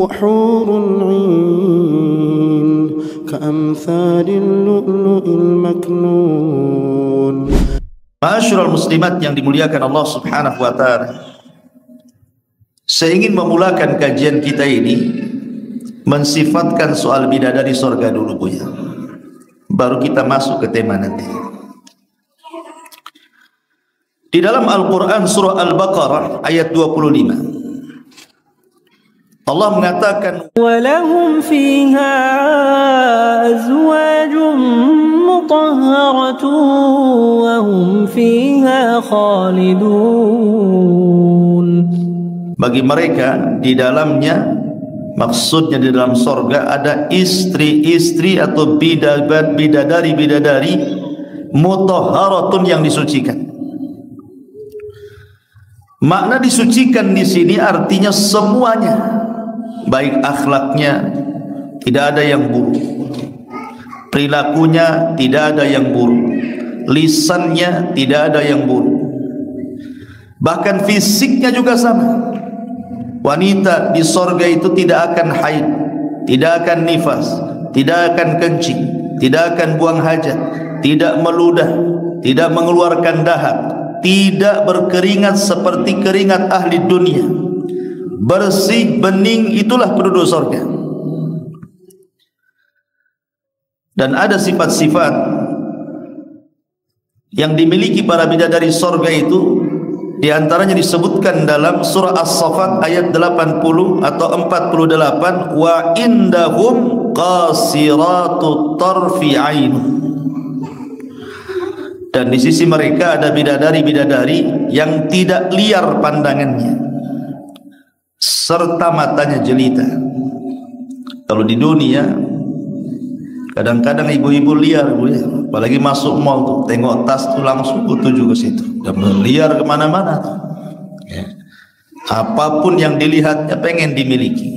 وحور عين كأمثال اللؤلؤ المكنون. Ma'asyiral muslimat yang dimuliakan Allah Subhanahu wa taala. Saya ingin memulakan kajian kita ini mensifatkan soal bidadari surga dulu Buya. Baru kita masuk ke tema nanti. Di dalam Al-Qur'an surah Al-Baqarah ayat 25 Allah mengatakan وَلَهُمْ فِيهَا أَزْوَاجٌ مُطَهَّرَةٌ وَهُمْ فِيهَا خَالِدُونَ. Bagi mereka di dalamnya, maksudnya di dalam sorga ada istri-istri atau bidadari-bidadari mutahharatun yang disucikan. Makna disucikan di sini artinya semuanya, baik akhlaknya tidak ada yang buruk, perilakunya tidak ada yang buruk, lisannya tidak ada yang buruk, bahkan fisiknya juga sama. Wanita di sorga itu tidak akan haid, tidak akan nifas, tidak akan kencing, tidak akan buang hajat, tidak meludah, tidak mengeluarkan dahak, tidak berkeringat seperti keringat ahli dunia. Bersih, bening, itulah penduduk sorga. Dan ada sifat-sifat yang dimiliki para bidadari sorga itu, di antaranya disebutkan dalam surah As-Saffat ayat 80 atau 48, wa indahum qasiratut tarfi ain. Dan di sisi mereka ada bidadari-bidadari yang tidak liar pandangannya serta matanya jelita. Kalau di dunia kadang-kadang ibu-ibu liar Bu ya, apalagi masuk mall tuh, tengok tas tuh langsung tuju ke situ, dan liar kemana-mana tuh ya. Apapun yang dilihatnya pengen dimiliki.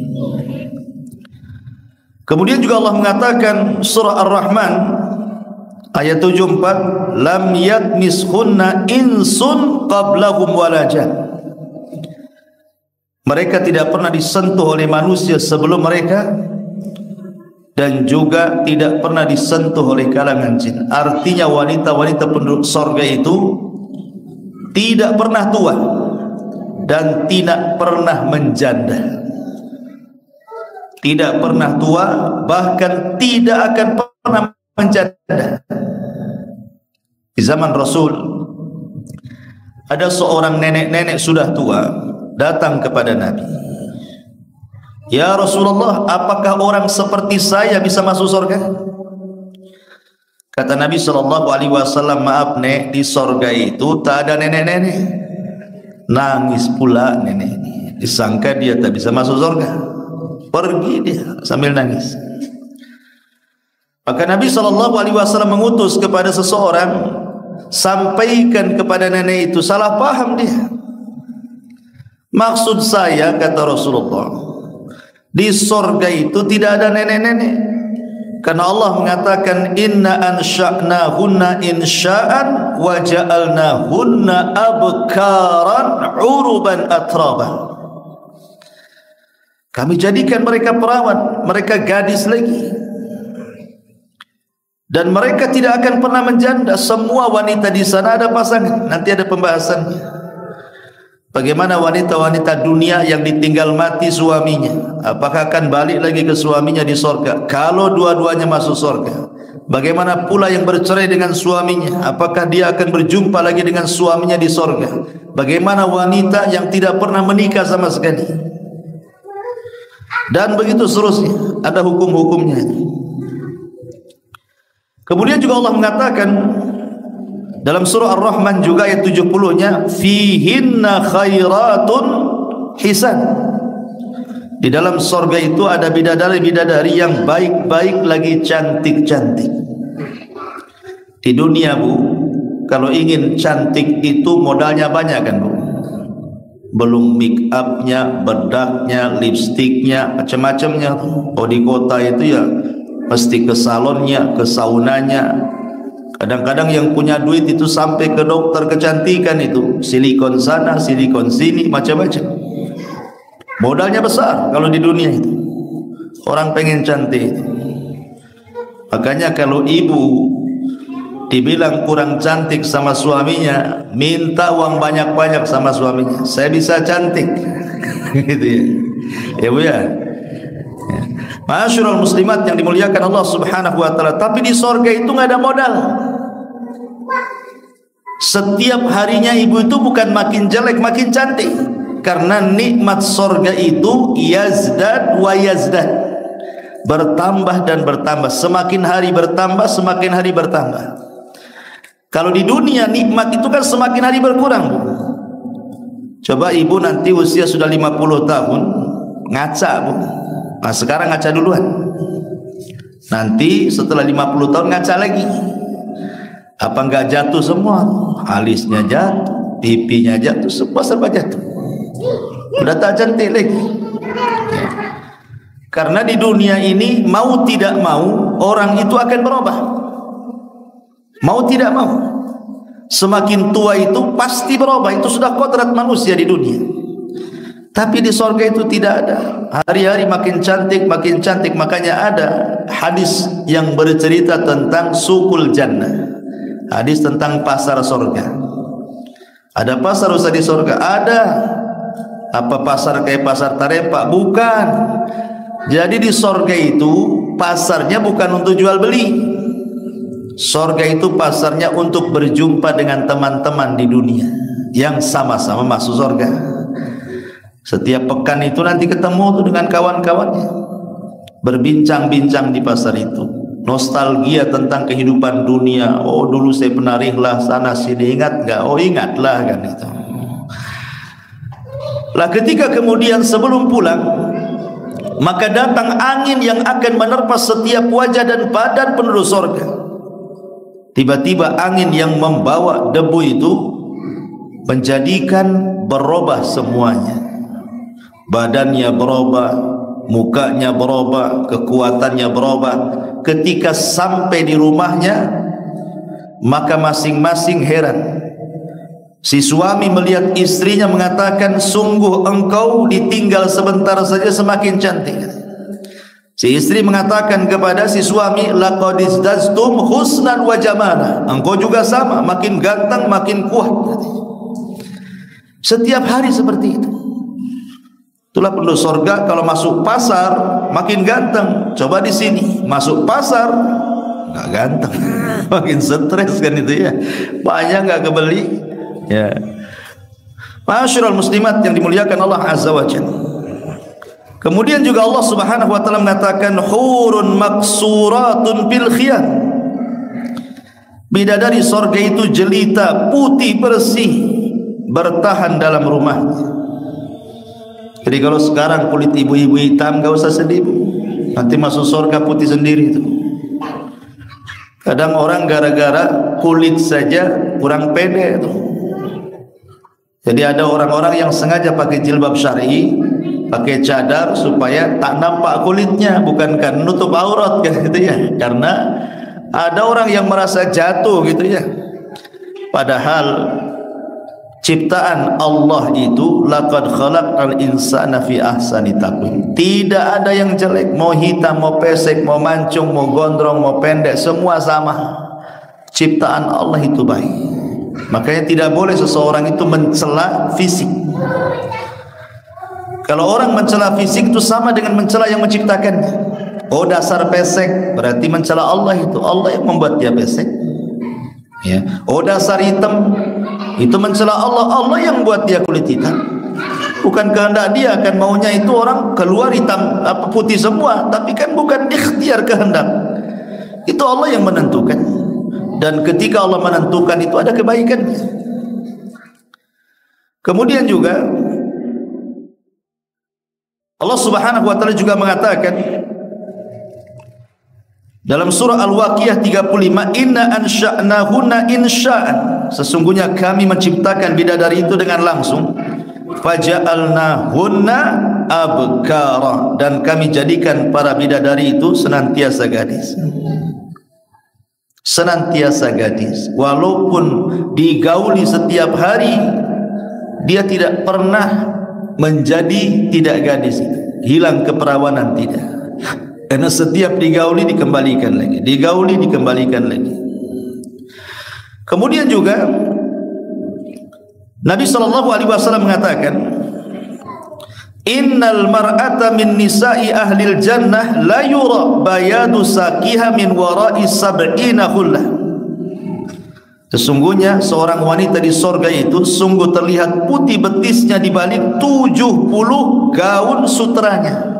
Kemudian juga Allah mengatakan surah Ar-Rahman ayat 74, lam yatmishunna insun qablahum wala jan. Mereka tidak pernah disentuh oleh manusia sebelum mereka, dan juga tidak pernah disentuh oleh kalangan jin. Artinya wanita-wanita penduduk sorga itu tidak pernah tua dan tidak pernah menjanda. Tidak pernah tua, bahkan tidak akan pernah menjanda. Di zaman Rasul ada seorang nenek-nenek sudah tua datang kepada Nabi. Ya Rasulullah, apakah orang seperti saya bisa masuk surga? Kata Nabi SAW, maaf nek, di surga itu tak ada nenek-nenek. Nangis pula nenek ini, disangka dia tak bisa masuk surga. Pergi dia sambil nangis. Maka Nabi SAW mengutus kepada seseorang, sampaikan kepada nenek itu, salah paham dia. Maksud saya, kata Rasulullah, di surga itu tidak ada nenek-nenek, karena Allah mengatakan inna ansha'nahunna insha'an wa ja'alnahunna abkaran uruban atraban. Kami jadikan mereka perawan, mereka gadis lagi, dan mereka tidak akan pernah menjanda. Semua wanita di sana ada pasangan. Nanti ada pembahasannya. Bagaimana wanita-wanita dunia yang ditinggal mati suaminya, apakah akan balik lagi ke suaminya di sorga? Kalau dua-duanya masuk sorga, bagaimana pula yang bercerai dengan suaminya, apakah dia akan berjumpa lagi dengan suaminya di sorga? Bagaimana wanita yang tidak pernah menikah sama sekali? Dan begitu seterusnya, ada hukum-hukumnya. Kemudian juga Allah mengatakan dalam surah Ar-Rahman juga ayat 70-nya, fihinna khairatun hisan. Di dalam surga itu ada bidadari-bidadari yang baik-baik lagi cantik-cantik. Di dunia Bu, kalau ingin cantik itu modalnya banyak kan Bu? Belum make upnya, bedaknya, lipstiknya, macam-macamnya. Oh di kota itu ya mesti ke salonnya, ke saunanya. Kadang-kadang yang punya duit itu sampai ke dokter kecantikan itu, silikon sana, silikon sini, macam-macam. Modalnya besar kalau di dunia itu. Orang pengen cantik. Makanya kalau ibu dibilang kurang cantik sama suaminya, minta uang banyak-banyak sama suaminya. Saya bisa cantik. Gitu ya. Ya Bu ya. Ma'asyiral muslimat yang dimuliakan Allah Subhanahu wa taala, tapi di sorga itu enggak ada modal. Setiap harinya ibu itu bukan makin jelek, makin cantik. Karena nikmat sorga itu yazdad wa yazdad, bertambah dan bertambah. Semakin hari bertambah, semakin hari bertambah. Kalau di dunia nikmat itu kan semakin hari berkurang. Coba ibu nanti usia sudah 50 tahun ngaca Bu. Nah sekarang ngaca duluan. Nanti setelah 50 tahun ngaca lagi. Apa enggak jatuh semua? Alisnya jatuh, pipinya jatuh, semua serba jatuh. Udah tak cantik lagi. Karena di dunia ini mau tidak mau orang itu akan berubah. Mau tidak mau. Semakin tua itu pasti berubah. Itu sudah kodrat manusia di dunia. Tapi di sorga itu tidak ada. Hari-hari makin cantik, makin cantik. Makanya ada hadis yang bercerita tentang sukul jannah. Hadis tentang pasar sorga. Ada pasar usaha di sorga? Ada. Apa pasar kayak pasar Tarempa? Bukan. Jadi di sorga itu pasarnya bukan untuk jual beli. Sorga itu pasarnya untuk berjumpa dengan teman-teman di dunia yang sama-sama masuk sorga. Setiap pekan itu nanti ketemu tuh dengan kawan-kawannya, berbincang-bincang di pasar itu, nostalgia tentang kehidupan dunia. Oh dulu saya pernah rihlah sana sini, ingat nggak? Oh ingatlah kan itu. Lah ketika kemudian sebelum pulang, maka datang angin yang akan menerpa setiap wajah dan badan penduduk sorga. Tiba-tiba angin yang membawa debu itu menjadikan berubah semuanya. Badannya berubah, mukanya berubah, kekuatannya berubah. Ketika sampai di rumahnya, maka masing-masing heran. Si suami melihat istrinya mengatakan, sungguh engkau ditinggal sebentar saja semakin cantik. Si istri mengatakan kepada si suami, laqad izdaztum husnan wa jamala. Engkau juga sama, makin ganteng, makin kuat. Setiap hari seperti itu. Itulah penduduk sorga. Kalau masuk pasar makin ganteng. Coba di sini masuk pasar nggak ganteng, makin stres kan itu ya. Banyak nggak kebeli. Ya. Ma'asyiral muslimat yang dimuliakan Allah Azza wa Jalla. Kemudian juga Allah Subhanahu wa taala mengatakan hurun maksuratun fil khiyam. Bidadari sorga itu jelita, putih bersih, bertahan dalam rumahnya. Jadi kalau sekarang kulit ibu-ibu hitam, gak usah sedih Bu. Nanti masuk sorga putih sendiri itu. Kadang orang gara-gara kulit saja kurang pede itu. Jadi ada orang-orang yang sengaja pakai jilbab syar'i, pakai cadar supaya tak nampak kulitnya, bukan kan nutup aurat kan gitu ya. Karena ada orang yang merasa jatuh gitu ya. Padahal ciptaan Allah itu laqad khalaqal insana fi ahsani taqwim. Tidak ada yang jelek, mau hitam, mau pesek, mau mancung, mau gondrong, mau pendek, semua sama. Ciptaan Allah itu baik. Makanya tidak boleh seseorang itu mencela fisik. Kalau orang mencela fisik itu sama dengan mencela yang menciptakannya. Oh dasar pesek, berarti mencela Allah itu. Allah yang membuat dia pesek. Ya. Oh dasar hitam, itu mencela Allah. Allah yang buat dia kulit hitam. Bukan kehendak dia, kan maunya itu orang keluar hitam apa putih semua, tapi kan bukan ikhtiar kehendak. Itu Allah yang menentukan. Dan ketika Allah menentukan itu ada kebaikan. Kemudian juga Allah Subhanahu wa taala juga mengatakan dalam surah Al-Waqiah 35, inna ansha'nahunna insha'an. Sesungguhnya kami menciptakan bidadari itu dengan langsung. Faja'alnahunna abkara. Dan kami jadikan para bidadari itu senantiasa gadis. Senantiasa gadis. Walaupun digauli setiap hari, dia tidak pernah menjadi tidak gadis, hilang keperawanan, tidak. Karena setiap digauli dikembalikan lagi, digauli dikembalikan lagi. Kemudian juga Nabi SAW mengatakan, innal mar'ata min nisa'i ahlil jannah la yura bayadu saqiha min wara'i sab'ina khullah. Sesungguhnya seorang wanita di sorga itu sungguh terlihat putih betisnya di balik 70 gaun sutranya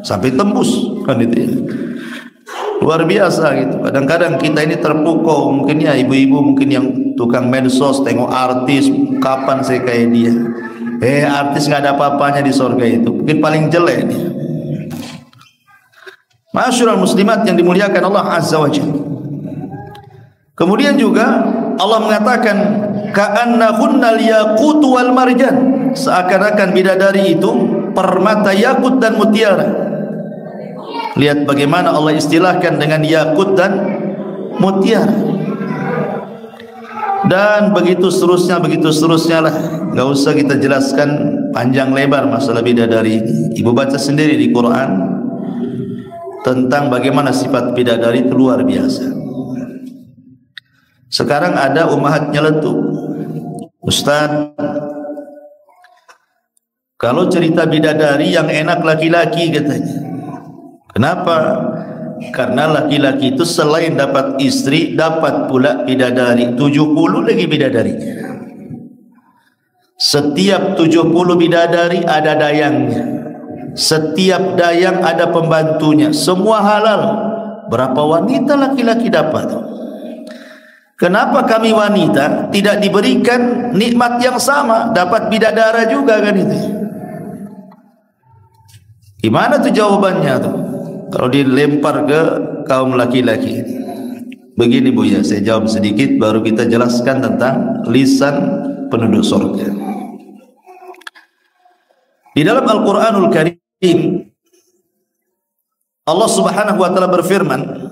sampai tembus, kan itu ya. Luar biasa gitu. Kadang-kadang kita ini terpukau, mungkin ya ibu-ibu mungkin yang tukang medsos tengok artis, kapan saya kayak dia. Artis nggak ada apa-apanya di sorga itu, mungkin paling jelek dia. Ma'asyiral muslimat yang dimuliakan Allah Azza wa Jalla. Kemudian juga Allah mengatakan ka'annahunnal yaqut wal marjan, seakan-akan bidadari itu permata yakut dan mutiara. Lihat bagaimana Allah istilahkan dengan yakut dan mutiara. Dan begitu seterusnya lah. Enggak usah kita jelaskan panjang lebar masalah bidadari ini. Ibu baca sendiri di Quran tentang bagaimana sifat bidadari itu luar biasa. Sekarang ada ummahat nyeletuk, Ustaz, kalau cerita bidadari yang enak laki-laki katanya. Kenapa? Karena laki-laki itu selain dapat istri, dapat pula bidadari. 70 lagi bidadarinya. Setiap 70 bidadari ada dayangnya. Setiap dayang ada pembantunya. Semua halal. Berapa wanita laki-laki dapat? Kenapa kami wanita tidak diberikan nikmat yang sama? Dapat bidadara juga kan itu. Gimana tuh jawabannya tuh? Kalau dilempar ke kaum laki-laki. Begini Bu ya, saya jawab sedikit baru kita jelaskan tentang lisan penduduk surga. Di dalam Al-Qur'anul Karim Allah Subhanahu wa taala berfirman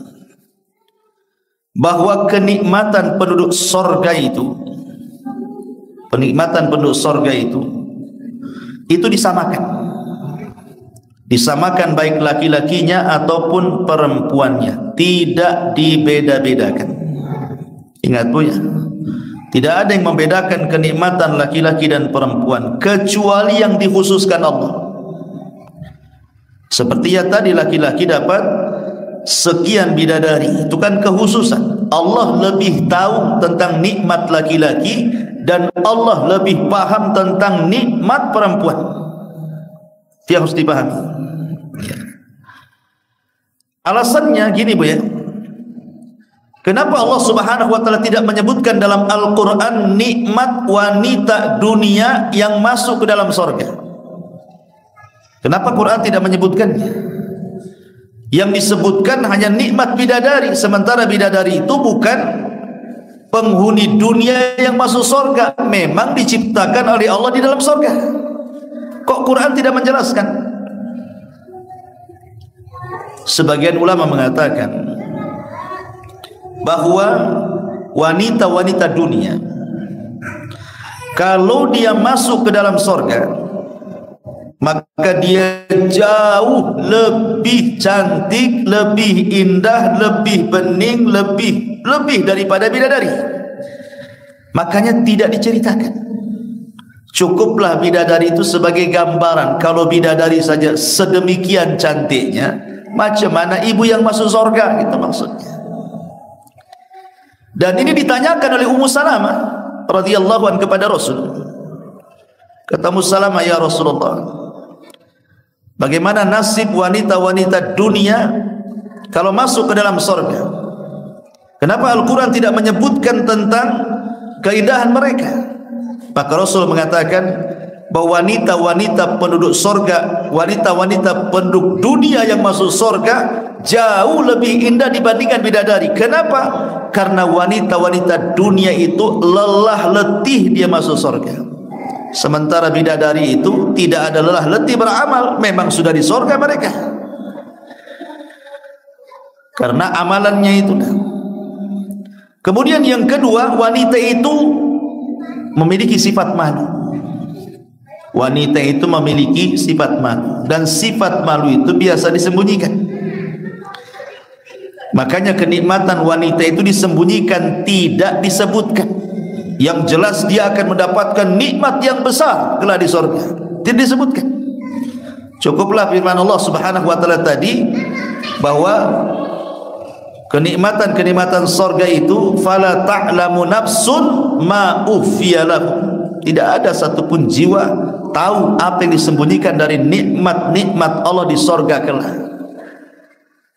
bahwa kenikmatan penduduk surga itu, disamakan baik laki-lakinya ataupun perempuannya, tidak dibeda-bedakan. Ingat Bu ya, tidak ada yang membedakan kenikmatan laki-laki dan perempuan kecuali yang dikhususkan Allah. Seperti ya tadi laki-laki dapat sekian bidadari, itu kan kekhususan. Allah lebih tahu tentang nikmat laki-laki dan Allah lebih paham tentang nikmat perempuan. Itu yang harus dipahami. Ya. Alasannya gini Bu ya, kenapa Allah Subhanahu wa taala tidak menyebutkan dalam Al-Quran nikmat wanita dunia yang masuk ke dalam surga? Kenapa Quran tidak menyebutkannya? Yang disebutkan hanya nikmat bidadari, sementara bidadari itu bukan penghuni dunia yang masuk surga, memang diciptakan oleh Allah di dalam surga. Kok Quran tidak menjelaskan? Sebagian ulama mengatakan bahwa wanita-wanita dunia kalau dia masuk ke dalam surga, maka dia jauh lebih cantik, lebih indah, lebih bening, lebih daripada bidadari. Makanya tidak diceritakan. Cukuplah bidadari itu sebagai gambaran. Kalau bidadari saja sedemikian cantiknya, macam mana ibu yang masuk surga? Itu maksudnya. Dan ini ditanyakan oleh Ummu Salamah radhiyallahu anha kepada Rasul. Kata Ummu Salamah, ya Rasulullah, bagaimana nasib wanita-wanita dunia kalau masuk ke dalam surga? Kenapa Al-Quran tidak menyebutkan tentang keindahan mereka? Maka Rasul mengatakan bahwa wanita-wanita penduduk surga, wanita-wanita penduduk dunia yang masuk surga jauh lebih indah dibandingkan bidadari. Kenapa? Karena wanita-wanita dunia itu lelah letih dia masuk surga. Sementara bidadari itu tidak ada lelah letih beramal, memang sudah di surga mereka. Karena amalannya itu. Kemudian yang kedua, wanita itu memiliki sifat malu. Wanita itu memiliki sifat malu, dan sifat malu itu biasa disembunyikan. Makanya kenikmatan wanita itu disembunyikan, tidak disebutkan. Yang jelas dia akan mendapatkan nikmat yang besar kelak di surga, tidak disebutkan. Cukuplah firman Allah Subhanahu wa taala tadi bahwa kenikmatan-kenikmatan surga itu fala ta'lamu nafsun ma ukhfiya lahum. Tidak ada satupun jiwa tahu apa yang disembunyikan dari nikmat-nikmat Allah di surga kelak.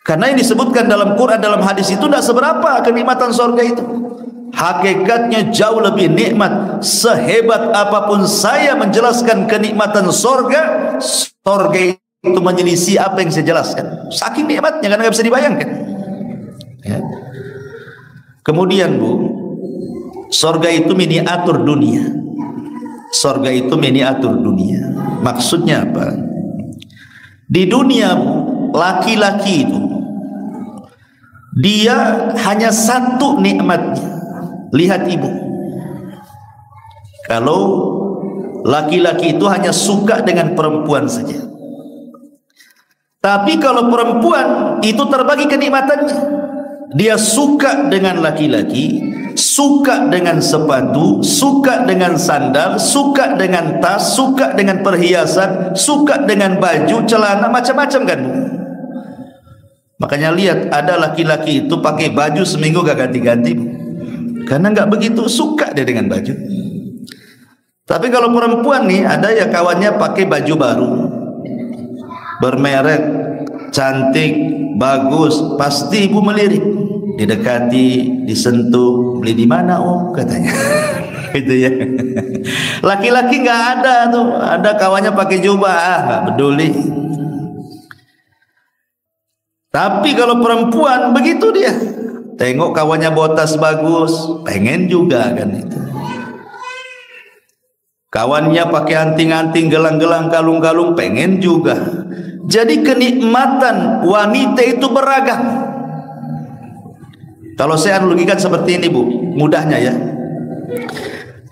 Karena yang disebutkan dalam Quran, dalam hadis itu tidak seberapa kenikmatan surga itu. Hakikatnya jauh lebih nikmat. Sehebat apapun saya menjelaskan kenikmatan surga, surga itu menyelisih apa yang saya jelaskan. Saking nikmatnya, karena nggak bisa dibayangkan. Ya. Kemudian Bu, surga itu miniatur dunia. Surga itu miniatur dunia. Maksudnya apa? Di dunia laki-laki itu dia hanya satu nikmatnya. Lihat ibu, kalau laki-laki itu hanya suka dengan perempuan saja. Tapi kalau perempuan itu terbagi kenikmatannya. Dia suka dengan laki-laki, suka dengan sepatu, suka dengan sandal, suka dengan tas, suka dengan perhiasan, suka dengan baju, celana, macam-macam kan Bu. Makanya lihat, ada laki-laki itu pakai baju seminggu gak ganti-ganti Bu, karena nggak begitu suka dia dengan baju. Tapi kalau perempuan nih, ada ya kawannya pakai baju baru, bermerek, cantik, bagus, pasti ibu melirik, didekati, disentuh, beli di mana Om katanya. Gitu ya. Laki-laki nggak ada tuh, ada kawannya pakai jubah, nggak peduli. Tapi kalau perempuan begitu dia, tengok kawannya bawa tas bagus, pengen juga kan itu. Kawannya pakai anting-anting, gelang-gelang, kalung-kalung, pengen juga. Jadi kenikmatan wanita itu beragam. Kalau saya analogikan seperti ini Bu, mudahnya ya.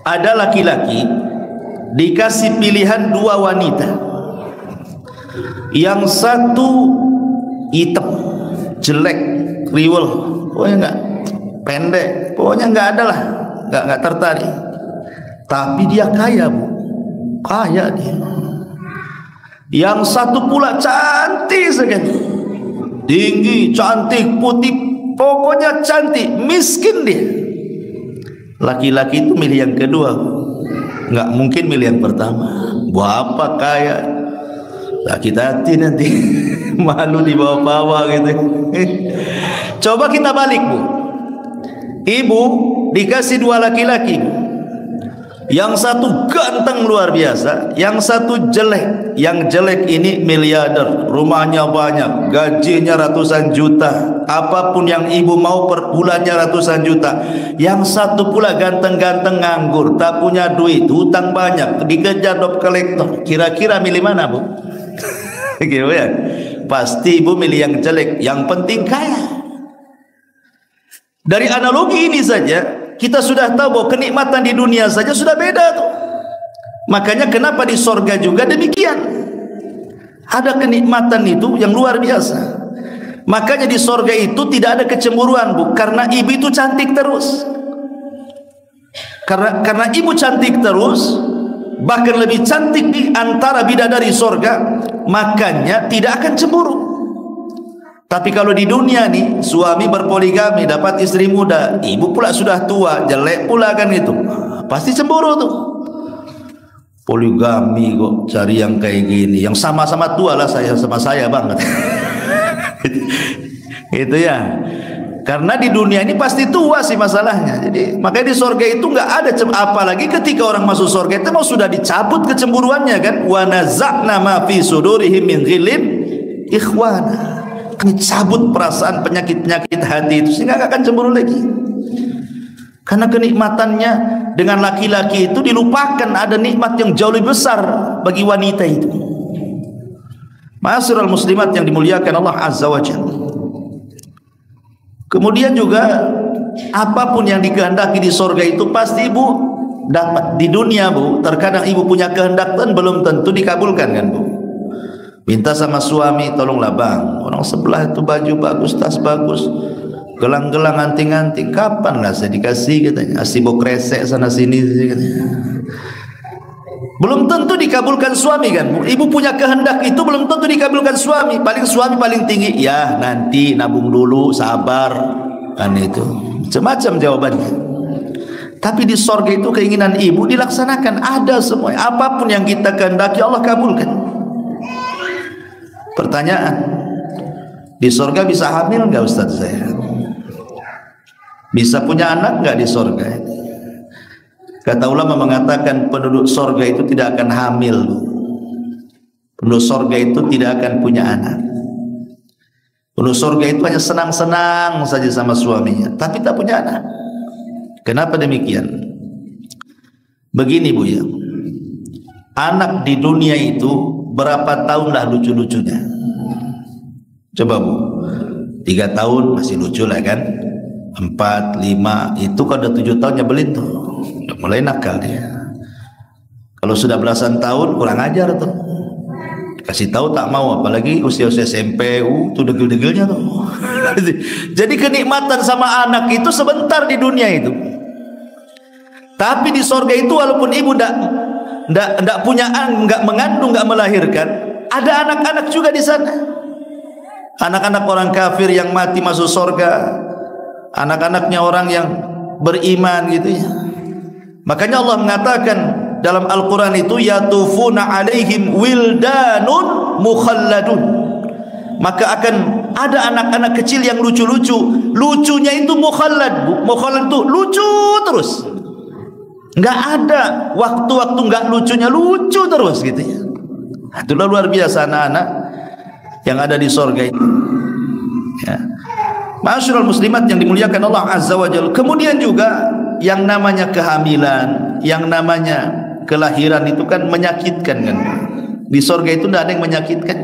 Ada laki-laki dikasih pilihan dua wanita. Yang satu hitam, jelek, riwel, pokoknya enggak, pendek, pokoknya enggak ada lah, enggak tertarik. Tapi dia kaya Bu, kaya dia. Yang satu pula cantik sekali, tinggi, cantik, putih, pokoknya cantik, miskin dia. Laki-laki itu milih yang kedua, nggak mungkin milih yang pertama. Apa kaya, sakit hati nanti, malu dibawa-bawa gitu. Coba kita balik Bu, ibu dikasih dua laki-laki, yang satu ganteng luar biasa, yang satu jelek. Yang jelek ini miliarder, rumahnya banyak, gajinya ratusan juta, apapun yang ibu mau per bulannya ratusan juta. Yang satu pula ganteng-ganteng, nganggur, tak punya duit, hutang banyak, dikejar debt collector. Kira-kira milih mana Bu? Gitu ya. Pasti ibu milih yang jelek, yang penting kaya. Dari analogi ini saja kita sudah tahu bahwa kenikmatan di dunia saja sudah beda tuh. Makanya kenapa di sorga juga demikian. Ada kenikmatan itu yang luar biasa. Makanya di sorga itu tidak ada kecemburuan Bu, karena ibu itu cantik terus. Karena ibu cantik terus, bahkan lebih cantik di antara bidadari sorga, makanya tidak akan cemburu. Tapi kalau di dunia nih, suami berpoligami, dapat istri muda, ibu pula sudah tua, jelek pula kan itu, pasti cemburu tuh. Poligami kok cari yang kayak gini, yang sama-sama tua lah saya sama saya banget. Itu ya. Karena di dunia ini pasti tua sih masalahnya. Jadi makanya di surga itu nggak ada apalagi ketika orang masuk surga itu mau sudah dicabut kecemburuannya kan. Wa naza'na ma fi sudurihim min ghillin ikhwana. Kami cabut perasaan penyakit-penyakit hati itu sehingga nggak akan cemburu lagi. Karena kenikmatannya dengan laki-laki itu dilupakan, ada nikmat yang jauh lebih besar bagi wanita itu. Ma'asyiral muslimat yang dimuliakan Allah Azza wa Jalla. Kemudian juga apapun yang dikehendaki di surga itu pasti ibu dapat di dunia, Bu. Terkadang ibu punya kehendak dan belum tentu dikabulkan kan, Bu. Minta sama suami, tolonglah bang, orang sebelah itu baju bagus, tas bagus, gelang-gelang, anting-anting, kapan lah saya dikasih, katanya. Asibok kresek sana sini, katanya. Belum tentu dikabulkan suami kan, Bu. Ibu punya kehendak itu belum tentu dikabulkan suami. Paling suami paling tinggi, ya nanti nabung dulu, sabar, kan itu. Macam-macam jawabannya. Tapi di sorga itu keinginan ibu dilaksanakan, ada semua. Apapun yang kita kehendaki Allah kabulkan. Pertanyaan, di sorga bisa hamil nggak Ustaz saya? Bisa punya anak nggak di sorga? Kata ulama mengatakan penduduk sorga itu tidak akan hamil. Penduduk sorga itu tidak akan punya anak. Penduduk sorga itu hanya senang-senang saja sama suaminya, tapi tak punya anak. Kenapa demikian? Begini, Bu ya. Anak di dunia itu berapa tahun lah lucu-lucunya? Coba, Bu. 3 tahun masih lucu lah kan? 4, 5, itu kalau udah 7 tahun nyebelin tuh. Udah mulai nakal dia. Kalau sudah belasan tahun kurang ajar tuh. Kasih tahu tak mau, apalagi usia-usia SMP, tuh degil-degilnya tuh. Jadi kenikmatan sama anak itu sebentar di dunia itu. Tapi di sorga itu walaupun ibu ndak punya anak, nggak mengandung, nggak melahirkan, ada anak-anak juga di sana. Anak-anak orang kafir yang mati masuk sorga, anak-anaknya orang yang beriman gitu ya. Makanya Allah mengatakan dalam Al-Quran itu, yatufuna alaihim wildanun mukhalladun. Maka akan ada anak-anak kecil yang lucu-lucu. Lucunya itu mukhallad, Bu. Mukhallad itu lucu terus. Nggak ada waktu-waktu nggak lucunya, lucu terus gitu ya. Itulah luar biasa anak-anak yang ada di sorga itu ya. Ma'asyiral muslimat yang dimuliakan Allah Azza wa Jalla. Kemudian juga yang namanya kehamilan, yang namanya kelahiran itu kan menyakitkan kan. Di sorga itu tidak ada yang menyakitkan.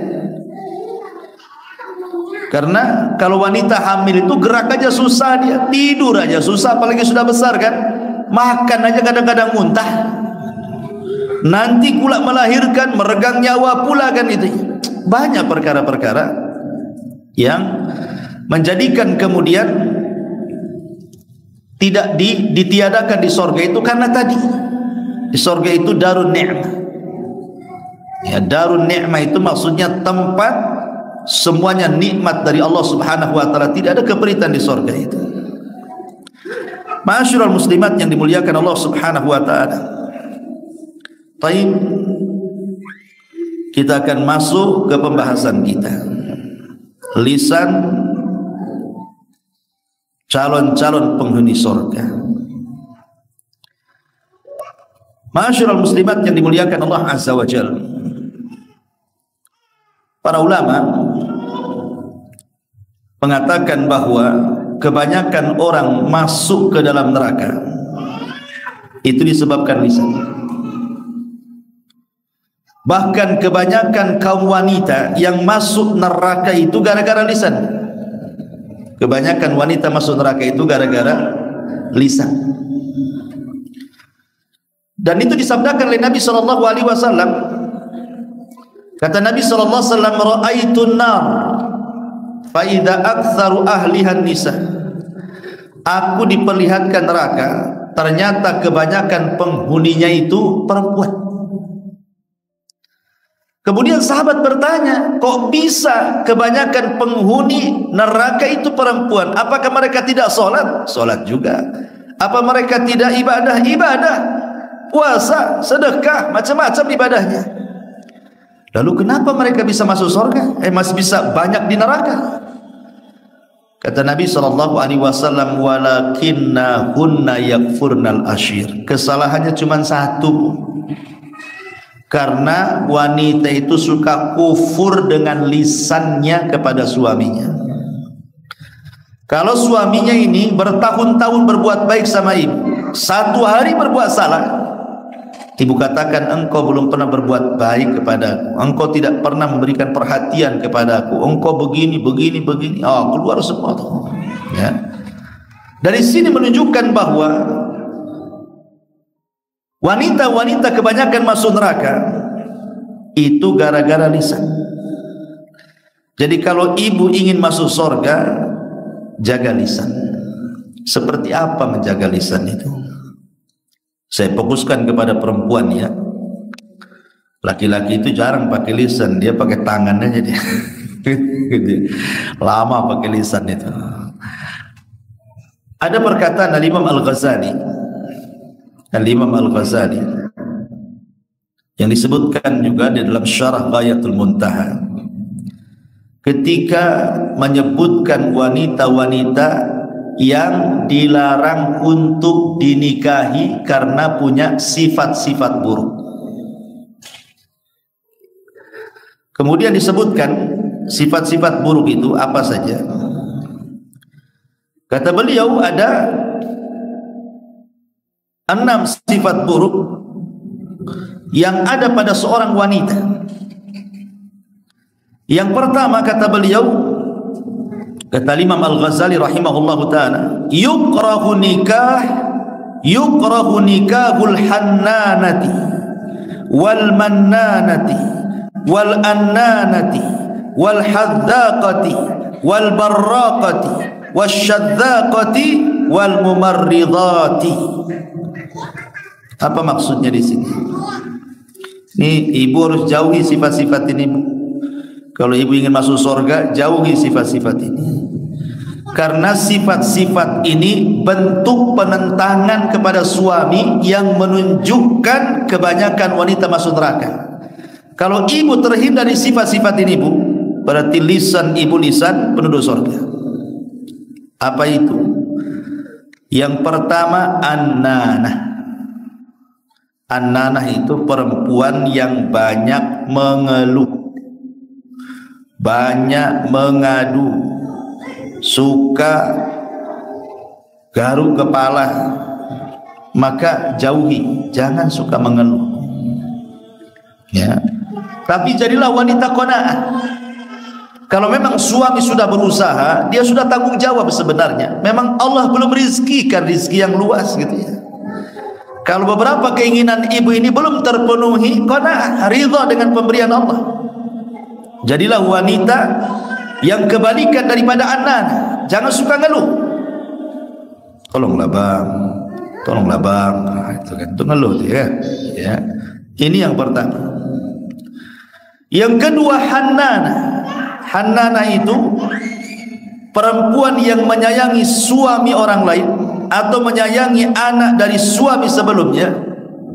Karena kalau wanita hamil itu gerak aja susah, dia tidur aja susah, apalagi sudah besar kan. Makan aja kadang-kadang muntah. Nanti pula melahirkan, meregang nyawa pula kan itu. Banyak perkara-perkara yang menjadikan kemudian tidak ditiadakan di sorga itu karena tadi di sorga itu darun ni'mah. Ya, darun ni'mah itu maksudnya tempat semuanya nikmat dari Allah Subhanahu wa taala, tidak ada keperitan di sorga itu. Ma'asyiral muslimat yang dimuliakan Allah Subhanahu wa taala. Baik, kita akan masuk ke pembahasan kita. Lisan calon-calon penghuni surga. Ma'asyiral muslimat yang dimuliakan Allah Azza wa Jalla. Para ulama mengatakan bahwa kebanyakan orang masuk ke dalam neraka itu disebabkan lisan. Bahkan kebanyakan kaum wanita yang masuk neraka itu gara-gara lisan. Kebanyakan wanita masuk neraka itu gara-gara lisan. Dan itu disabdakan oleh Nabi sallallahu alaihi wasallam. Kata Nabi sallallahu alaihi wasallam, "Ra'aitun nar fa idza aktsaru ahliha nisa." Aku diperlihatkan neraka, ternyata kebanyakan penghuninya itu perempuan. Kemudian sahabat bertanya, kok bisa kebanyakan penghuni neraka itu perempuan? Apakah mereka tidak sholat? Sholat juga. Apa mereka tidak ibadah? Ibadah. Puasa, sedekah, macam-macam ibadahnya. Lalu kenapa mereka bisa masuk surga? Masih bisa banyak di neraka? Kata Nabi SAW, walakinnahunna yakfurnal ashir. Kesalahannya cuma satu. Karena wanita itu suka kufur dengan lisannya kepada suaminya. Kalau suaminya ini bertahun-tahun berbuat baik sama ibu, satu hari berbuat salah, ibu katakan, engkau belum pernah berbuat baik kepadaku, engkau tidak pernah memberikan perhatian kepadaku, engkau begini, keluar semua tuh. Ya. Dari sini menunjukkan bahwa Wanita-wanita kebanyakan masuk neraka itu gara-gara lisan. Jadi kalau ibu ingin masuk surga, jaga lisan. Seperti apa menjaga lisan itu? Saya fokuskan kepada perempuan ya. Laki-laki itu jarang pakai lisan, dia pakai tangan aja dia. Lama pakai lisan itu. Ada perkataan Al-Imam Al-Ghazali, Al-Imam Al-Ghazali yang disebutkan juga di dalam Syarah Ghayatul Muntaha, ketika menyebutkan wanita-wanita yang dilarang untuk dinikahi karena punya sifat-sifat buruk. Kemudian disebutkan sifat-sifat buruk itu apa saja. Kata beliau ada 6 sifat buruk yang ada pada seorang wanita. Yang pertama kata beliau, kata Imam Al-Ghazali rahimahullahu ta'ala, yukrahu nikahul hannanati wal mannanati wal annanati wal haddaqati wal barraqati wasyadzaqati wal mumarridati. Apa maksudnya di sini? Ini ibu harus jauhi sifat-sifat ini. Kalau ibu ingin masuk surga, jauhi sifat-sifat ini. Karena sifat-sifat ini bentuk penentangan kepada suami yang menunjukkan kebanyakan wanita masuk neraka. Kalau ibu terhindar dari sifat-sifat ini, Bu, berarti lisan ibu lisan penduduk surga. Apa itu? Yang pertama, annanah. Annanah itu perempuan yang banyak mengeluh, banyak mengadu, suka garuk kepala. Maka jauhi, jangan suka mengeluh ya. Tapi jadilah wanita qanaah. Kalau memang suami sudah berusaha, dia sudah tanggung jawab sebenarnya. Memang Allah belum rizkikan rizki yang luas gitu ya. Kalau beberapa keinginan ibu ini belum terpenuhi, qanaah, ridha dengan pemberian Allah. Jadilah wanita yang kebalikan daripada anan. Jangan suka ngeluh. Tolonglah bang, tolonglah bang. Nah, itu kan itu ngeluh ya. Ya. Ini yang pertama. Yang kedua, hannanah. Hannanah itu perempuan yang menyayangi suami orang lain atau menyayangi anak dari suami sebelumnya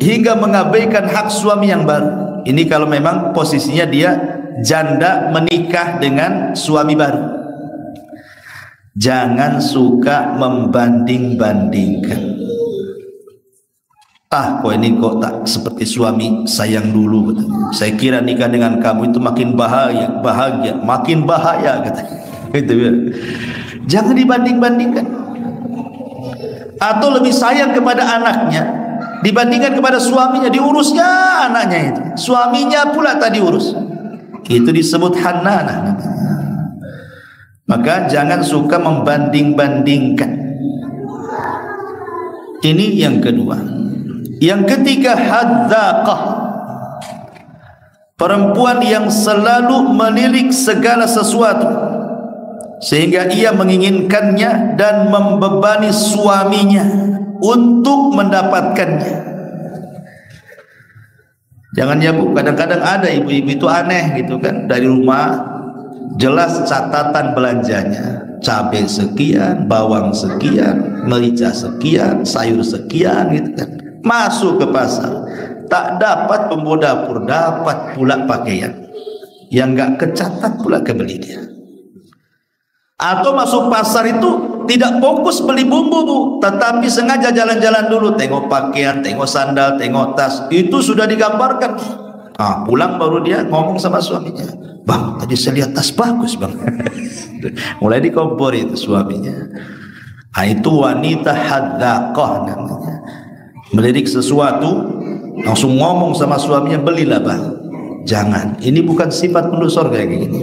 hingga mengabaikan hak suami yang baru. Ini kalau memang posisinya dia janda menikah dengan suami baru. Jangan suka membanding-bandingkan. Ah, kok ini kok tak seperti suami sayang dulu katanya. Saya kira nikah dengan kamu itu makin bahagia, makin bahaya katanya. Gitu ya. Jangan dibanding-bandingkan. Atau lebih sayang kepada anaknya dibandingkan kepada suaminya, diurusnya anaknya itu. Suaminya pula tak diurus. Itu disebut hannanah. Maka jangan suka membanding-bandingkan. Ini yang kedua. Yang ketiga, haddaqah. Perempuan yang selalu menilik segala sesuatu sehingga ia menginginkannya dan membebani suaminya untuk mendapatkannya. Jangan ya Bu, kadang-kadang ada ibu-ibu itu aneh gitu kan, dari rumah jelas catatan belanjanya, cabai sekian, bawang sekian, merica sekian, sayur sekian gitu kan. Masuk ke pasar, tak dapat pembawa dapur, dapat pula pakaian yang enggak kecatat pula kebeli dia. Atau masuk pasar itu tidak fokus beli bumbu Bu, tetapi sengaja jalan-jalan dulu, tengok pakaian, tengok sandal, tengok tas, itu sudah digambarkan. Ah, pulang baru dia ngomong sama suaminya, bang tadi saya lihat tas bagus bang. Mulai dikompor itu suaminya. Ah, itu wanita haddaqah namanya. Melirik sesuatu langsung ngomong sama suaminya, belilah bang. Jangan, ini bukan sifat penduduk surga kayak gini.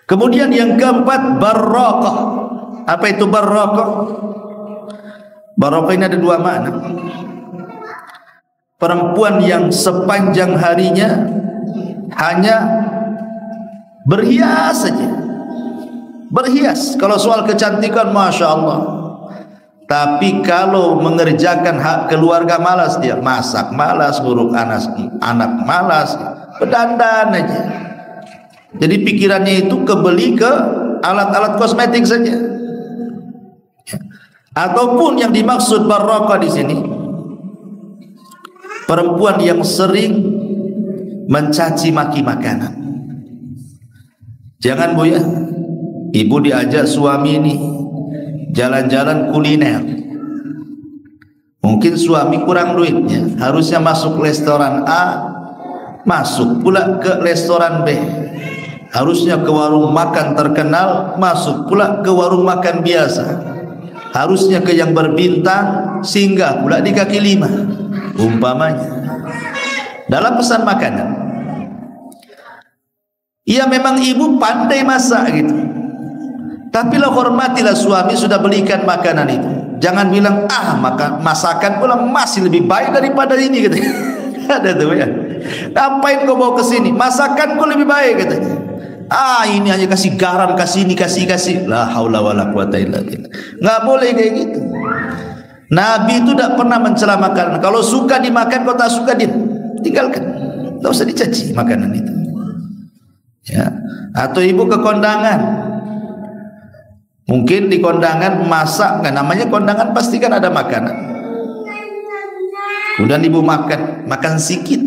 Kemudian yang keempat, barraqah. Apa itu barraqah? Barraqah ini ada dua makna. perempuan yang sepanjang harinya hanya berhias saja, berhias. Kalau soal kecantikan, masya Allah. Tapi kalau mengerjakan hak keluarga malas dia, masak malas, ngurus anak malas, berdandan aja. Jadi pikirannya itu kebeli ke alat-alat kosmetik saja. Ataupun yang dimaksud barokah di sini, perempuan yang sering mencaci maki makanan. Jangan Bu ya, ibu diajak suami ini jalan-jalan kuliner. Mungkin suami kurang duitnya, harusnya masuk restoran A, masuk pula ke restoran B. Harusnya ke warung makan terkenal, masuk pula ke warung makan biasa. Harusnya ke yang berbintang, singgah pula di kaki lima. Umpamanya dalam pesan makanan, iya memang ibu pandai masak gitu, tapi lah hormatilah suami sudah belikan makanan itu. Jangan bilang masakan pula masih lebih baik daripada ini gitu. Ada tuh ya, ngapain kau bawa ke sini, masakanku lebih baik katanya. Ini hanya kasih garam, kasih ini, kasih. La haula wala quwata illa billah. Nggak boleh kayak gitu. Nabi itu tidak pernah mencela makanan. Kalau suka dimakan, kalau tak suka tinggalkan. Tak usah dicaci makanan itu. Ya. Atau ibu ke kondangan, mungkin di kondangan masak, kan namanya kondangan pasti kan ada makanan. Kemudian ibu makan sedikit,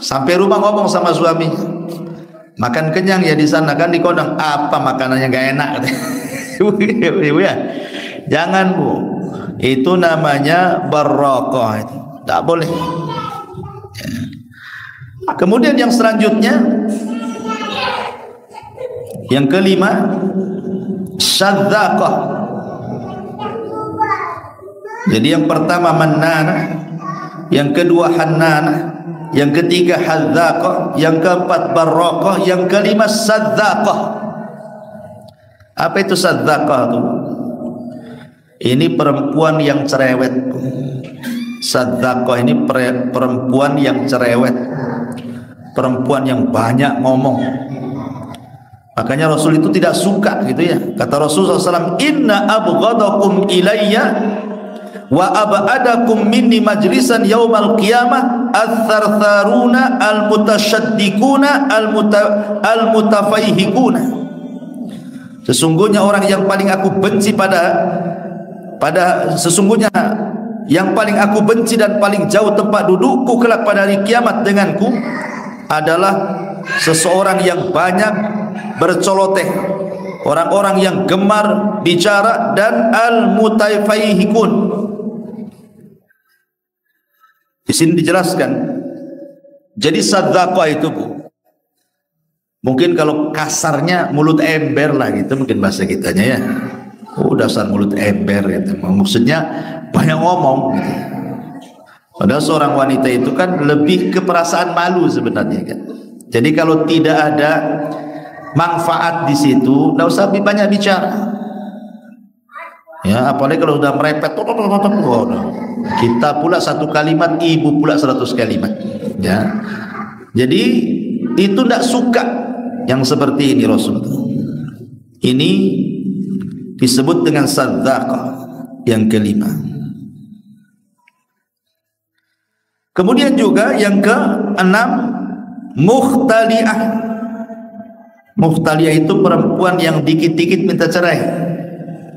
sampai rumah ngomong sama suaminya, makan kenyang ya di sana kan, di kondang apa makanannya gak enak. Ibu ya, jangan Bu, itu namanya barokah, itu tak boleh. Kemudian yang selanjutnya, yang kelima, syadzaqah. Jadi yang pertama mannana, yang kedua hannana, yang ketiga hadzaqah, yang keempat barokah, yang kelima sadzaqah. Apa itu sadzaqah itu? Ini perempuan yang cerewet. Sadzaqah ini perempuan yang cerewet, perempuan yang banyak ngomong. Makanya Rasul itu tidak suka gitu ya. Kata Rasulullah SAW, inna abghadakum ilayya wa ab'adakum minni majlisan yaumal qiyamah ats-tsartsaruna al-mutasyaddiquna al-mutafaihikuna. Sesungguhnya orang yang paling aku benci sesungguhnya yang paling aku benci dan paling jauh tempat dudukku kelak pada hari kiamat denganku adalah seseorang yang banyak berceloteh, orang-orang yang gemar bicara, dan al-mutafaihikun. Di sini dijelaskan. Jadi sadzaqah itu Bu, mungkin kalau kasarnya mulut ember lah gitu, mungkin bahasa kitanya ya. Dasar mulut ember gitu. Maksudnya banyak ngomong gitu. Padahal seorang wanita itu kan lebih ke perasaan malu sebenarnya kan. Jadi kalau tidak ada manfaat di situ, tidak usah banyak bicara. Ya, apalagi kalau sudah merepet, kita pula satu kalimat, ibu pula 100 kalimat. Ya, jadi itu tidak suka yang seperti ini Rasul. Ini disebut dengan sadzaqah yang kelima. Kemudian juga yang keenam, mukhtali'ah. Mukhtali'ah itu perempuan yang dikit-dikit minta cerai,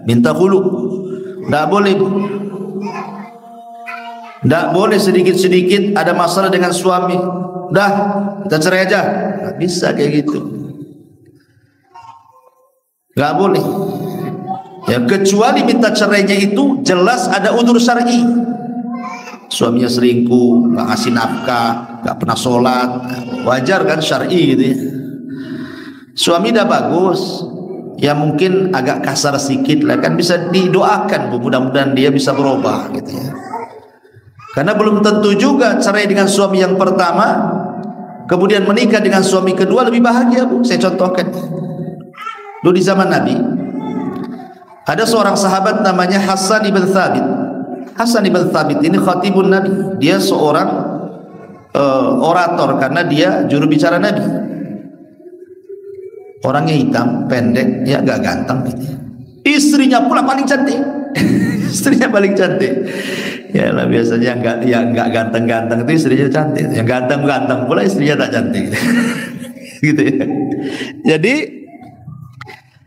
minta khulu. Tidak boleh, tidak boleh sedikit-sedikit ada masalah dengan suami, dah kita cerai aja. Tidak bisa kayak gitu, tidak boleh ya, kecuali minta cerainya itu jelas ada udzur syar'i. Suaminya selingkuh, nggak ngasih nafkah, nggak pernah sholat, wajar kan, syar'i gitu ya. Suami dah bagus, ya mungkin agak kasar sedikit lah kan, bisa didoakan Bu, mudah-mudahan dia bisa berubah gitu ya. Karena belum tentu juga cerai dengan suami yang pertama kemudian menikah dengan suami kedua lebih bahagia Bu. Saya contohkan, dulu di zaman Nabi ada seorang sahabat namanya Hasan ibn Thabit. Hasan ibn Thabit ini khatibun Nabi, dia seorang orator karena dia juru bicara Nabi. Orangnya hitam, pendek, ya gak ganteng gitu. Istrinya pula paling cantik. Istrinya paling cantik. Ya lah, biasanya yang nggak ganteng-ganteng itu istrinya cantik. Yang ganteng-ganteng pula istrinya tak cantik. Gitu ya. Jadi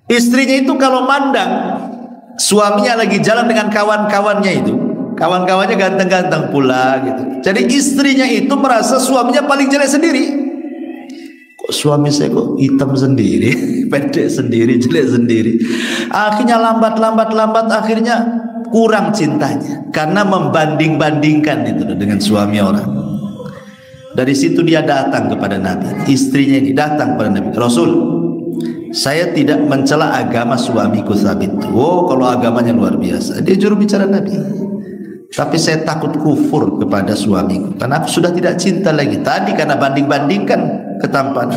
istrinya itu kalau mandang suaminya lagi jalan dengan kawan-kawannya itu, kawan-kawannya ganteng-ganteng pula gitu. Jadi istrinya itu merasa suaminya paling jelek sendiri. Kok suami saya kok hitam sendiri, pendek sendiri, jelek sendiri. Akhirnya lambat akhirnya kurang cintanya karena membanding-bandingkan itu dengan suami orang. Dari situ dia datang kepada Nabi. Istrinya ini datang kepada Nabi. Rasul, saya tidak mencela agama suamiku Thabit. Oh, kalau agamanya luar biasa. Dia juru bicara Nabi. Tapi saya takut kufur kepada suamiku karena aku sudah tidak cinta lagi. Tadi karena banding-bandingkan ketampanan.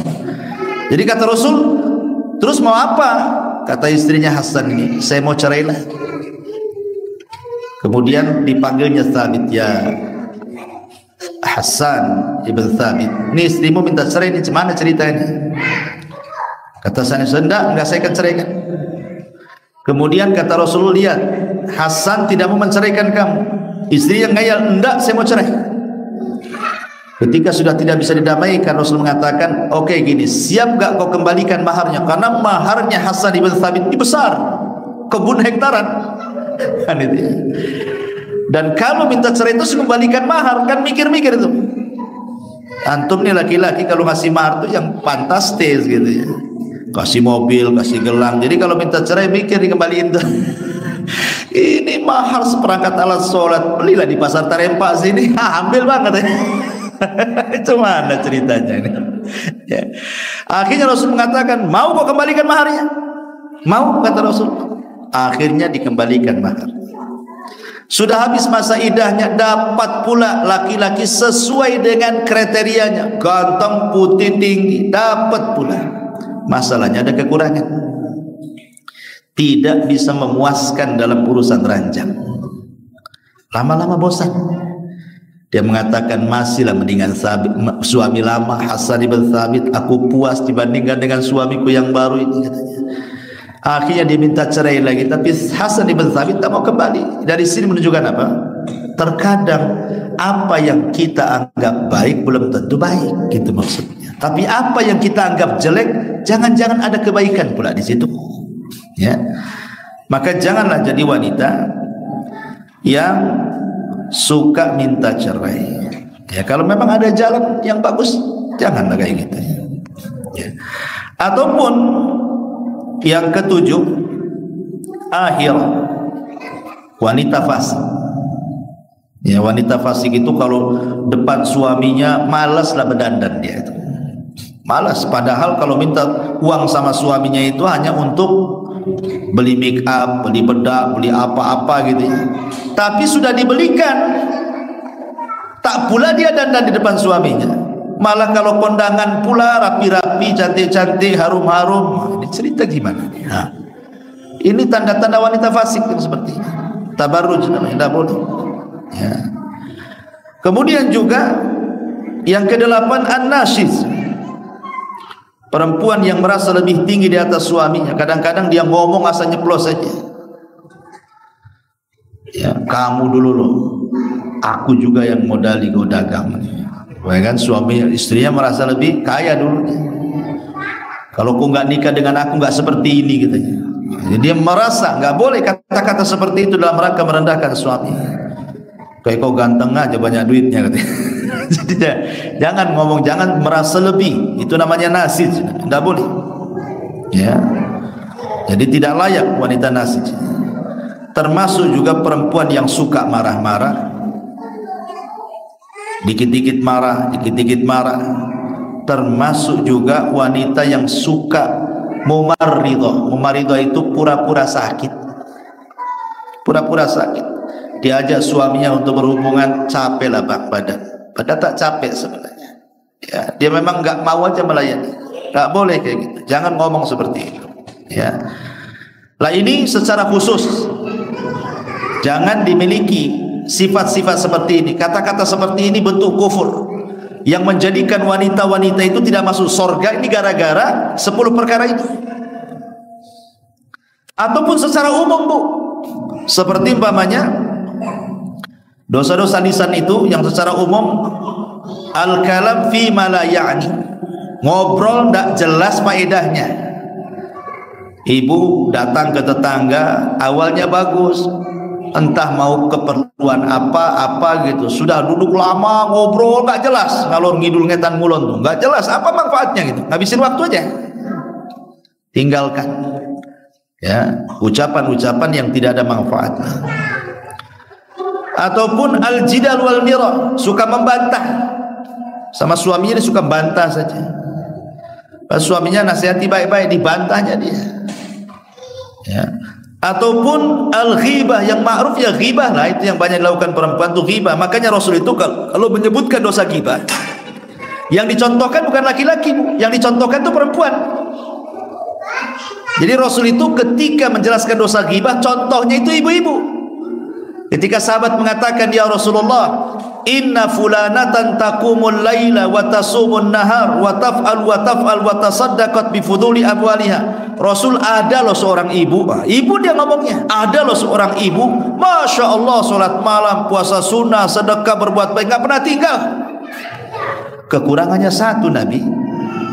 Jadi kata Rasul, terus mau apa? Kata istrinya Hasan ini, saya mau cerailah. Kemudian dipanggilnya Thabit, ya Hasan ibn Thabit, ini istrimu minta cerai, ini gimana ceritanya? Kata Hasan, enggak saya akan ceraikan. Kemudian kata Rasulullah, lihat Hasan tidak mau menceraikan kamu. Istri yang ngayal, enggak saya mau cerai. Ketika sudah tidak bisa didamaikan, Rasul mengatakan, oke, gini, siap gak kau kembalikan maharnya? Karena maharnya Hasan ibn Thabit ini besar, kebun hektaran. Kan itu ya. Dan kalau minta cerai itu kembalikan mahar, kan mikir-mikir itu. Antum nih laki-laki kalau ngasih mahar itu yang fantastis gitu ya. Kasih mobil, kasih gelang. Jadi kalau minta cerai mikir dikembaliin tuh. Ini mahar seperangkat alat sholat, belilah di pasar Tarempa sini. Ambil banget ya. Itu mana ceritanya ini? Ya. Akhirnya Rasul mengatakan, mau kau kembalikan maharnya? Mau, kata Rasul. Akhirnya dikembalikan mahar. Sudah habis masa idahnya, dapat pula laki-laki sesuai dengan kriterianya, ganteng, putih, tinggi, dapat pula. Masalahnya ada kekurangan, tidak bisa memuaskan dalam urusan ranjang. Lama-lama bosan. Dia mengatakan, masihlah mendingan suami lama Hasan ibn Thabit, aku puas dibandingkan dengan suamiku yang baru ini, katanya. Akhirnya dia minta cerai lagi, tapi Hasan ibn Thabit tak mau kembali. Dari sini menunjukkan apa? Terkadang apa yang kita anggap baik belum tentu baik, gitu maksudnya. Tapi apa yang kita anggap jelek, jangan-jangan ada kebaikan pula di situ. Ya, maka janganlah jadi wanita yang suka minta cerai. Ya, kalau memang ada jalan yang bagus, janganlah kayak gitu. Ya. Ataupun yang ketujuh, akhir wanita fasik. Ya, wanita fasik itu kalau depan suaminya malaslah berdandan dia itu. Malas, padahal kalau minta uang sama suaminya itu hanya untuk beli make up, beli bedak, beli apa-apa gitu ya. Tapi sudah dibelikan, tak pula dia dandan di depan suaminya. Malah kalau kondangan pula rapi-rapi, cantik-cantik, harum-harum. Ini cerita gimana? Nah, ini tanda-tanda wanita fasik yang seperti ini. Tabarruj namanya, tidak boleh. Ya. Kemudian juga yang kedelapan, an-nashiz. Perempuan yang merasa lebih tinggi di atas suaminya. Kadang-kadang dia ngomong asal nyeplos saja. Ya, kamu dulu loh, aku juga yang modali kau dagang. Ya kan, suami istrinya merasa lebih kaya dulu. Kalau kau nggak nikah dengan aku nggak seperti ini katanya. Jadi dia merasa nggak boleh kata-kata seperti itu dalam rangka merendahkan suami. Kayak kau ganteng aja banyak duitnya katanya. Jadi jangan ngomong, jangan merasa lebih. Itu namanya nasij, tidak boleh. Ya, jadi tidak layak wanita nasij. Termasuk juga perempuan yang suka marah-marah, dikit-dikit marah, dikit-dikit marah. Termasuk juga wanita yang suka mumarridah. Mumarridah itu pura-pura sakit. Pura-pura sakit. Diajak suaminya untuk berhubungan, capek lah bang badan. Padahal tak capek sebenarnya. Ya, dia memang nggak mau aja melayani. Nggak boleh kayak gitu. Jangan ngomong seperti itu. Ya. Lah ini secara khusus. Jangan dimiliki sifat-sifat seperti ini. Kata-kata seperti ini bentuk kufur. yang menjadikan wanita-wanita itu tidak masuk surga ini gara-gara 10 perkara itu. Ataupun secara umum, Bu, seperti umpamanya dosa-dosa lisan itu yang secara umum, al-kalam fi ma la ya'ni, ngobrol tidak jelas faedahnya. Ibu datang ke tetangga, awalnya bagus, entah mau keperluan apa gitu, sudah duduk lama ngobrol nggak jelas, ngalor ngidul ngetan ngulon tuh nggak jelas apa manfaatnya gitu, ngabisin waktu aja, tinggalkan ya ucapan-ucapan yang tidak ada manfaatnya. Ataupun al-jidal wal mira, suka membantah sama suaminya, dia suka bantah saja. Pas suaminya nasihati baik-baik, dibantahnya dia ya. Ataupun al-ghibah, yang ma'ruf ya ghibah lah, itu yang banyak dilakukan perempuan tuh ghibah. Makanya Rasul itu kalau menyebutkan dosa ghibah, yang dicontohkan bukan laki-laki, yang dicontohkan itu perempuan. Jadi Rasul itu ketika menjelaskan dosa ghibah, contohnya itu ibu-ibu. Ketika sahabat mengatakan, ya Rasulullah, inna fulanatan taqumul laila wa tasumun nahar wa taf'al wa tasaddaqat bi fuduli amwaliha. Rasul, ada loh seorang ibu, ibu dia ngomongnya, ada loh seorang ibu, Masya Allah, sholat malam, puasa sunnah, sedekah, berbuat baik, gak pernah tinggal. Kekurangannya satu, Nabi,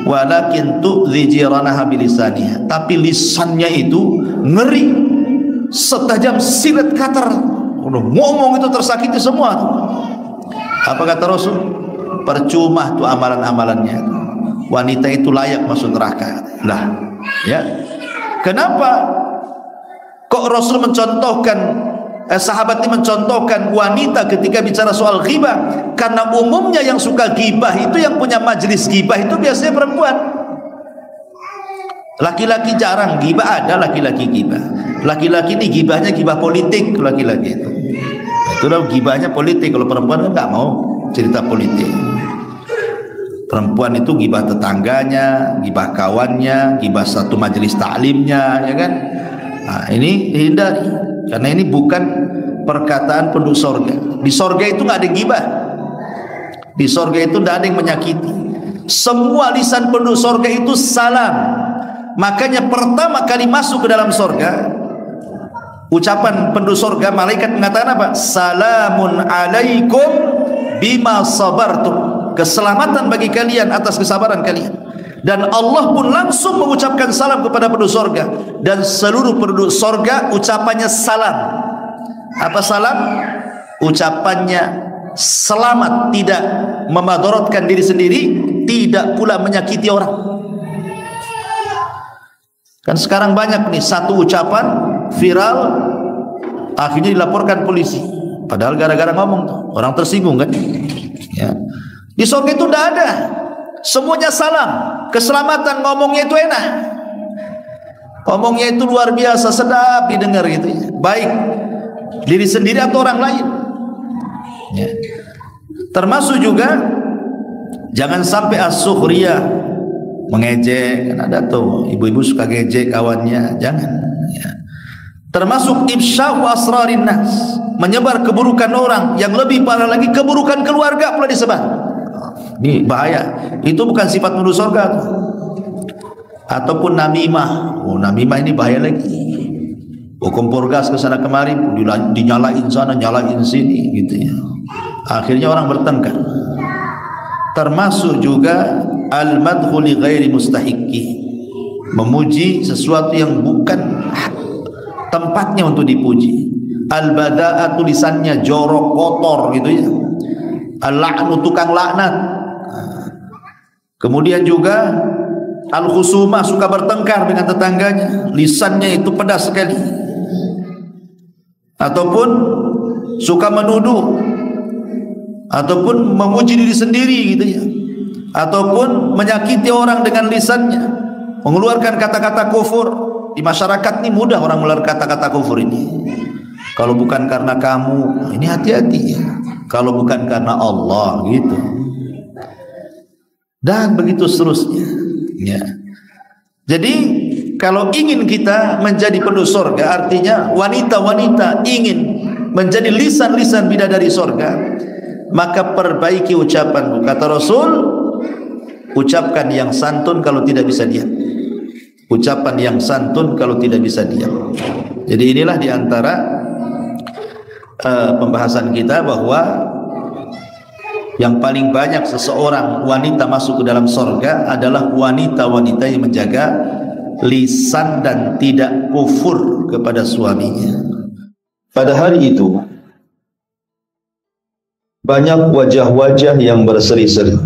walakin tu'dhi jiranaha bilisaniha, tapi lisannya itu ngeri, setajam silet kater, ngomong itu tersakiti semua. Apa kata Rasul? Percuma tuh amalan-amalannya, wanita itu layak masuk neraka. Lah ya, kenapa kok Rasul mencontohkan, sahabat ini mencontohkan wanita ketika bicara soal ghibah? Karena umumnya yang suka ghibah itu, yang punya majelis ghibah itu biasanya perempuan. Laki-laki jarang ghibah, ada laki-laki ghibah. Laki-laki ini ghibahnya ghibah politik, laki-laki itu. Itu udah ghibahnya politik. Kalau perempuan kan nggak mau cerita politik. Perempuan itu ghibah tetangganya, ghibah kawannya, ghibah satu majelis taklimnya, ya kan? Nah, ini hindari, karena ini bukan perkataan penduduk sorga. Di sorga itu nggak ada ghibah. Di sorga itu tidak ada yang menyakiti. Semua lisan penduduk sorga itu salam. Makanya pertama kali masuk ke dalam sorga, ucapan penduduk sorga, malaikat mengatakan apa? Salamun alaikum bima sabartum. Keselamatan bagi kalian atas kesabaran kalian. Dan Allah pun langsung mengucapkan salam kepada penduduk sorga. Dan seluruh penduduk sorga ucapannya salam. Apa salam? Ucapannya selamat, tidak memadaratkan diri sendiri, tidak pula menyakiti orang. Kan sekarang banyak nih, satu ucapan viral, akhirnya dilaporkan polisi, padahal gara-gara ngomong tuh orang tersinggung kan ya. Di surga itu tidak ada, semuanya salam, keselamatan, ngomongnya itu enak, ngomongnya itu luar biasa sedap didengar gitu ya. Baik diri sendiri atau orang lain ya. Termasuk juga jangan sampai as-sukhriyah, mengejek, kan ada tuh ibu-ibu suka ngejek kawannya, jangan ya. Termasuk ifsya'u asrarin nas, menyebar keburukan orang, yang lebih parah lagi keburukan keluarga pula disebar. Ini bahaya, itu bukan sifat penduduk surga. Ataupun namimah, namimah ini bahaya lagi. Kumpul gas ke sana kemari, dinyalain sana, nyalain sini gitu ya. Akhirnya orang bertengkar. Termasuk juga al-madhu li ghairi mustahiqqi, memuji sesuatu yang bukan tempatnya untuk dipuji. Al-bada'atu, lisannya jorok, kotor gitu ya. Al-la'nu, tukang laknat. Kemudian juga al-khusumah, suka bertengkar dengan tetangganya, lisannya itu pedas sekali. Ataupun suka menuduh, ataupun memuji diri sendiri gitu ya. Ataupun menyakiti orang dengan lisannya, mengeluarkan kata-kata kufur. Di masyarakat ini mudah orang mengeluarkan kata-kata kufur ini. Kalau bukan karena kamu, ini hati-hati ya. Kalau bukan karena Allah gitu. Dan begitu seterusnya ya. Jadi kalau ingin kita menjadi penduduk surga, artinya wanita-wanita ingin menjadi lisan-lisan bidadari surga, maka perbaiki ucapanmu. Kata Rasul, ucapkan yang santun kalau tidak bisa diam. Ucapan yang santun kalau tidak bisa diam. Jadi inilah diantara pembahasan kita bahwa yang paling banyak seseorang wanita masuk ke dalam sorga adalah wanita-wanita yang menjaga lisan dan tidak kufur kepada suaminya. Pada hari itu banyak wajah-wajah yang berseri-seri,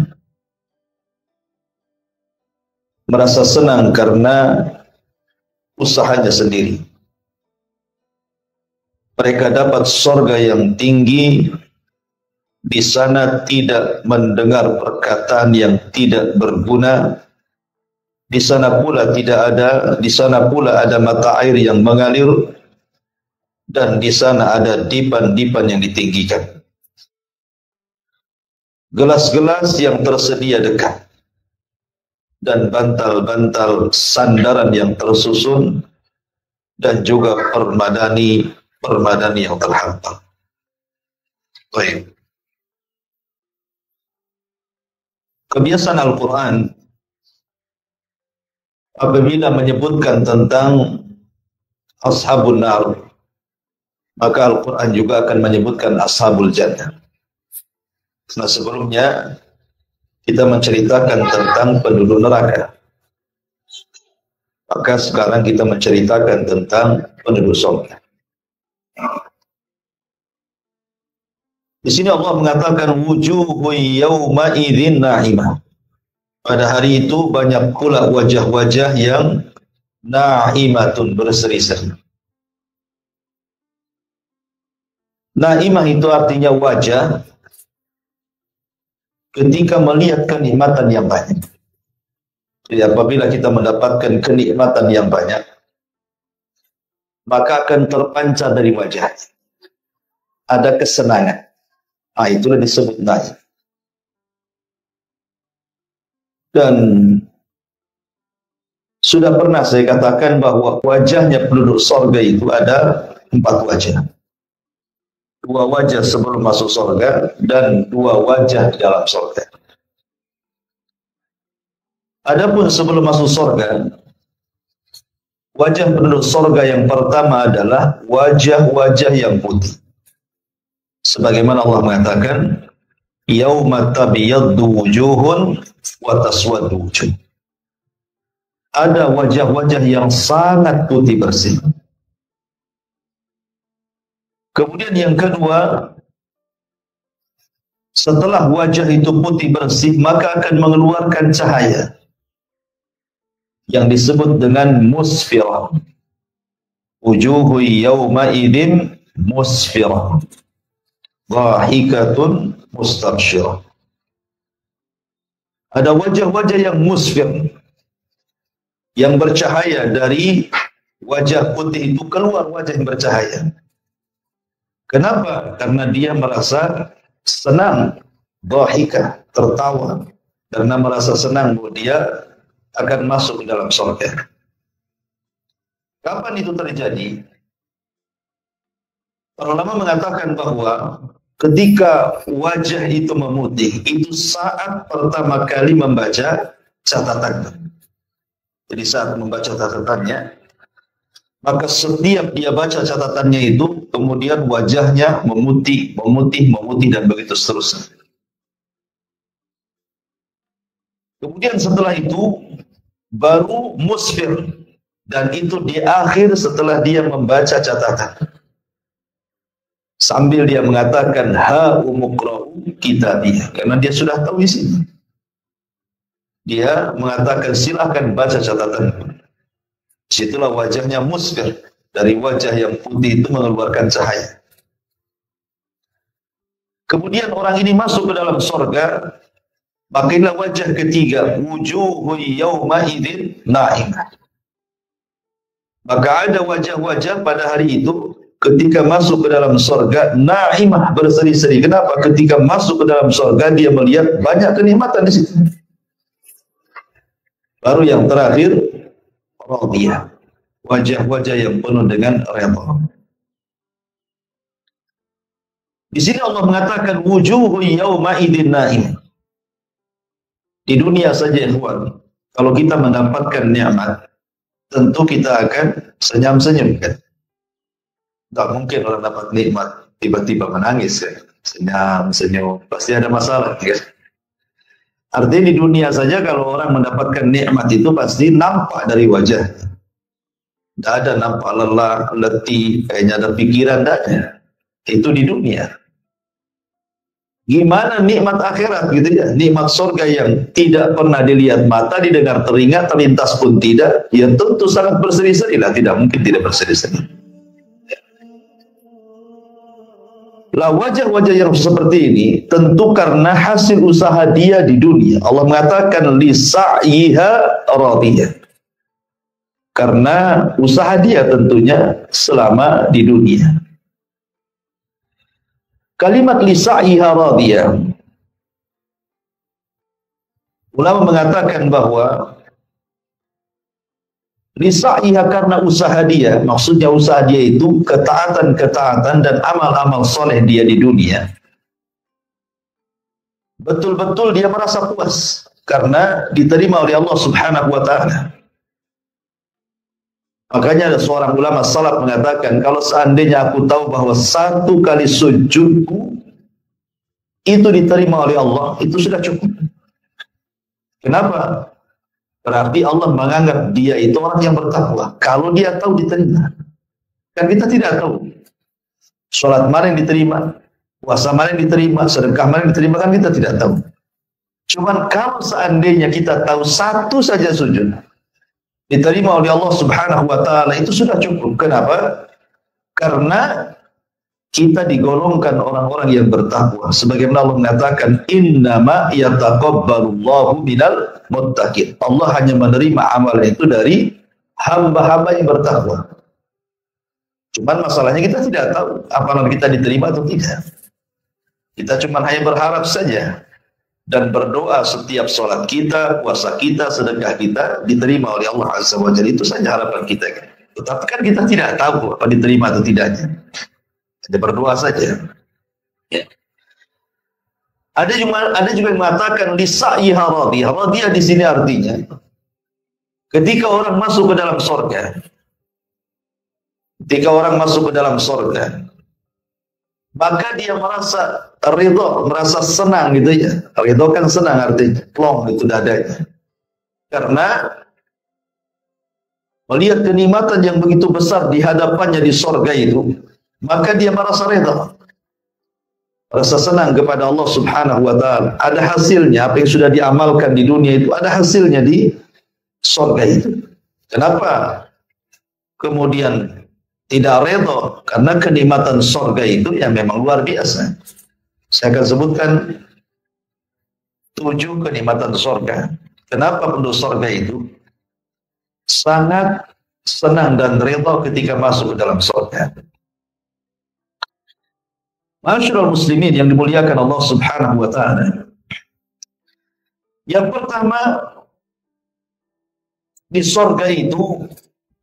merasa senang karena usahanya sendiri. Mereka dapat sorga yang tinggi. Di sana tidak mendengar perkataan yang tidak berguna. Di sana pula ada mata air yang mengalir, dan di sana ada dipan-dipan yang ditinggikan. Gelas-gelas yang tersedia dekat, dan bantal-bantal sandaran yang tersusun, dan juga permadani yang terhampar. Baik. Kebiasaan Al-Quran apabila menyebutkan tentang ashabul nar, maka Al-Quran juga akan menyebutkan ashabul jannah. Nah, sebelumnya kita menceritakan tentang penduduk neraka, maka sekarang kita menceritakan tentang penduduk surga. Di sini Allah mengatakan wujuhu yawma idzin na'imah. Pada hari itu banyak pula wajah-wajah yang na'imatun, berseri-seri. Na'imah itu artinya wajah ketika melihat kenikmatan yang banyak. Jadi apabila kita mendapatkan kenikmatan yang banyak, maka akan terpancar dari wajah. Ada kesenangan. Itulah disebut naim. Dan sudah pernah saya katakan bahwa wajahnya penduduk surga itu ada 4 wajah. 2 wajah sebelum masuk surga dan 2 wajah di dalam surga. Adapun sebelum masuk surga, wajah penduduk surga yang pertama adalah wajah-wajah yang putih. Sebagaimana Allah mengatakan, yauma tabyaddu wujuhun wa taswaddu wujuh. Ada wajah-wajah yang sangat putih bersih. Kemudian yang kedua, setelah wajah itu putih bersih, maka akan mengeluarkan cahaya yang disebut dengan musfirah. Wujuhu yawma idzin musfirah, dhahikatun mustabsyirah. Ada wajah-wajah yang musfir, yang bercahaya. Dari wajah putih itu keluar wajah yang bercahaya. Kenapa? Karena dia merasa senang, dhahikah, tertawa, karena merasa senang bahwa dia akan masuk ke dalam surga. Kapan itu terjadi? Para ulama mengatakan bahwa ketika wajah itu memutih, itu saat pertama kali membaca catatan. Jadi saat membaca catatannya, maka setiap dia baca catatannya itu, kemudian wajahnya memutih, dan begitu seterusnya. Kemudian setelah itu, baru musfir. Dan itu di akhir setelah dia membaca catatan. Sambil dia mengatakan, ha umuqra'u kitabiyah. Karena dia sudah tahu isinya. Dia mengatakan, silahkan baca catatan. Situlah wajahnya musfir. Dari wajah yang putih itu mengeluarkan cahaya. Kemudian orang ini masuk ke dalam surga. Makanya wajah ketiga, wujuhu yawma idzin na'imah. Maka ada wajah-wajah pada hari itu ketika masuk ke dalam surga na'imah, berseri-seri. Kenapa? Ketika masuk ke dalam surga dia melihat banyak kenikmatan di situ. Baru yang terakhir, radiyah. Wajah-wajah yang penuh dengan redha. Di sini Allah mengatakan wujuhu yauma idzin naim. Di dunia saja ikhwan, kalau kita mendapatkan nikmat, tentu kita akan senyum-senyum kan. Tak mungkin orang dapat nikmat tiba-tiba menangis kan. Senyum-senyum, pasti ada masalah kan. Artinya di dunia saja kalau orang mendapatkan nikmat itu pasti nampak dari wajah. Tidak ada nampak lelah, letih, kayaknya ada pikiran, tidak ada. Itu di dunia. Gimana nikmat akhirat gitu ya, nikmat surga yang tidak pernah dilihat mata, didengar telinga, terlintas pun tidak, ya tentu sangat berseri-seri lah, tidak mungkin tidak berseri-seri. Lah wajah-wajah yang seperti ini tentu karena hasil usaha dia di dunia. Allah mengatakan li sa'yiha radiyah. Karena usaha dia tentunya selama di dunia. Kalimat li sa'yiha radiyah, ulama mengatakan bahwa li sa'yiha karena usaha dia, maksudnya usaha dia itu ketaatan-ketaatan dan amal-amal soleh dia di dunia. Betul-betul dia merasa puas karena diterima oleh Allah Subhanahu wa ta'ala. Makanya ada seorang ulama salaf mengatakan, kalau seandainya aku tahu bahwa satu kali sujudku itu diterima oleh Allah, itu sudah cukup. Kenapa? Berarti Allah menganggap dia itu orang yang bertakwa. Kalau dia tahu diterima. Kan kita tidak tahu. Sholat mana yang diterima, puasa mana yang diterima, sedekah mana yang diterima, kan kita tidak tahu. Cuman kalau seandainya kita tahu satu saja sujud diterima oleh Allah Subhanahu wa ta'ala, itu sudah cukup. Kenapa? Karena kita digolongkan orang-orang yang bertakwa. Sebagaimana Allah mengatakan, innama yataqabbalullahu minal muttaqin. Allah hanya menerima amal itu dari hamba-hamba yang bertakwa. Cuman masalahnya kita tidak tahu amalan kita diterima atau tidak. Kita cuma hanya berharap saja dan berdoa setiap sholat kita, puasa kita, sedekah kita diterima oleh Allah Azza wa Jalla. Itu saja harapan kita. Tetapi kan kita tidak tahu apa diterima atau tidaknya. Hanya berdoa saja. Ya. Ada juga yang mengatakan li sa'yiha radiyah. Radiyah di sini artinya ketika orang masuk ke dalam surga. Ketika orang masuk ke dalam surga, maka dia merasa ridho, merasa senang gitu ya. Ridho kan senang artinya, plong itu dadanya. Karena melihat kenikmatan yang begitu besar di hadapannya di surga itu, maka dia merasa ridho, rasa senang kepada Allah Subhanahu wa ta'ala. Ada hasilnya, apa yang sudah diamalkan di dunia itu ada hasilnya di surga itu. Kenapa kemudian tidak redha? Karena kenikmatan surga itu yang memang luar biasa. Saya akan sebutkan 7 kenikmatan surga. Kenapa penduduk surga itu sangat senang dan redha ketika masuk ke dalam surga. Masyaallah muslimin yang dimuliakan Allah Subhanahu wa ta'ala. Yang pertama, di surga itu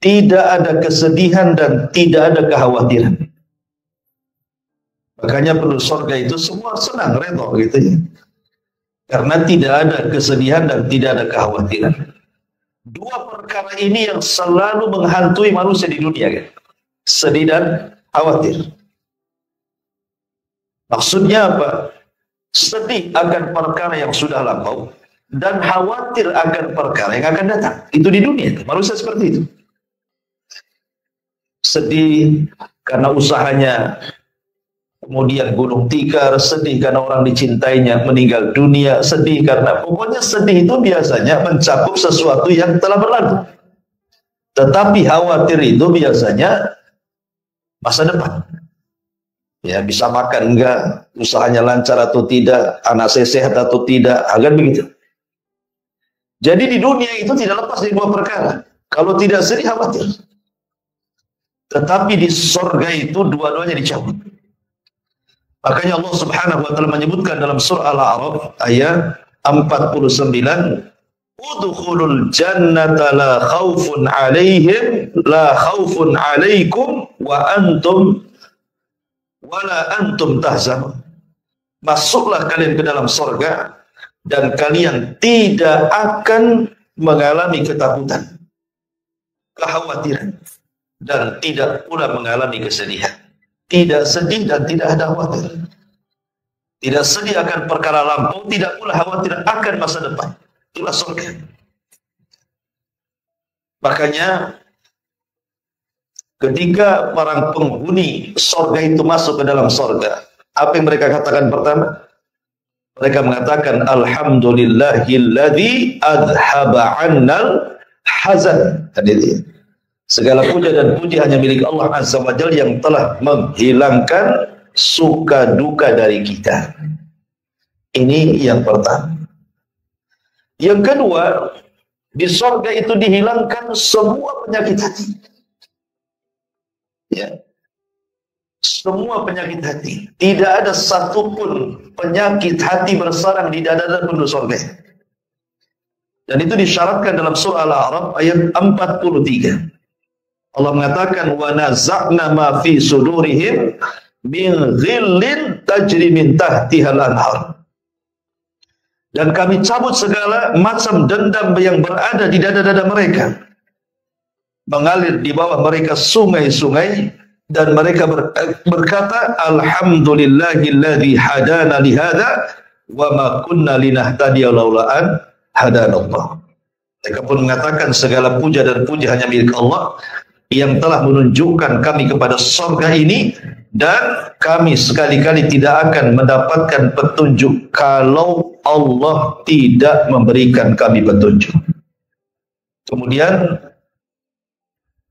tidak ada kesedihan dan tidak ada kekhawatiran. Makanya penduduk surga itu semua senang, redha gitu ya. Karena tidak ada kesedihan dan tidak ada kekhawatiran. 2 perkara ini yang selalu menghantui manusia di dunia kan? Sedih dan khawatir. Maksudnya apa? Sedih akan perkara yang sudah lampau dan khawatir akan perkara yang akan datang. Itu di dunia, manusia seperti itu. Sedih karena usahanya kemudian gulung tikar, sedih karena orang dicintainya meninggal dunia, sedih karena pokoknya sedih itu biasanya mencakup sesuatu yang telah berlalu. Tetapi khawatir itu biasanya masa depan. Ya, bisa makan enggak, usahanya lancar atau tidak, anak saya sehat atau tidak, agar begitu. Jadi di dunia itu tidak lepas dari 2 perkara. Kalau tidak sedih, khawatir. Tetapi di surga itu dua-duanya dicabut. Makanya Allah Subhanahu wa ta'ala menyebutkan dalam surah Al-A'raf ayat 49, udkhulul jannata la khaufun 'alaihim la khaufun 'alaikum wa wala antum tahzanun. Masuklah kalian ke dalam surga dan kalian tidak akan mengalami ketakutan, kekhawatiran, dan tidak pula mengalami kesedihan. Tidak sedih dan tidak ada khawatir. Tidak sedih akan perkara lampau, tidak pula khawatir akan masa depan. Itulah surga. Makanya ketika para penghuni surga itu masuk ke dalam surga, apa yang mereka katakan pertama? Mereka mengatakan alhamdulillahilladzi adhaba 'annal hazan. Tadi segala puja dan puji hanya milik Allah Azza wa Jalla yang telah menghilangkan suka duka dari kita. Ini yang pertama. Yang kedua, di surga itu dihilangkan semua penyakit hati. Ya. Semua penyakit hati. Tidak ada satupun penyakit hati bersarang di dada penduduk surga. Dan itu disyaratkan dalam surah Al-A'raf ayat 43. Allah mengatakan wa naza'na ma fi sudurihim min ghillin tajri min tahtihal anhar. Dan kami cabut segala macam dendam yang berada di dada-dada mereka. Mengalir di bawah mereka sungai-sungai. Dan mereka berkata alhamdulillahilladzi hadana lihada wa ma kunna linahtadiya laula an hadanallah. Mereka pun mengatakan segala puja dan puji hanya milik Allah yang telah menunjukkan kami kepada surga ini, dan kami sekali-kali tidak akan mendapatkan petunjuk kalau Allah tidak memberikan kami petunjuk. Kemudian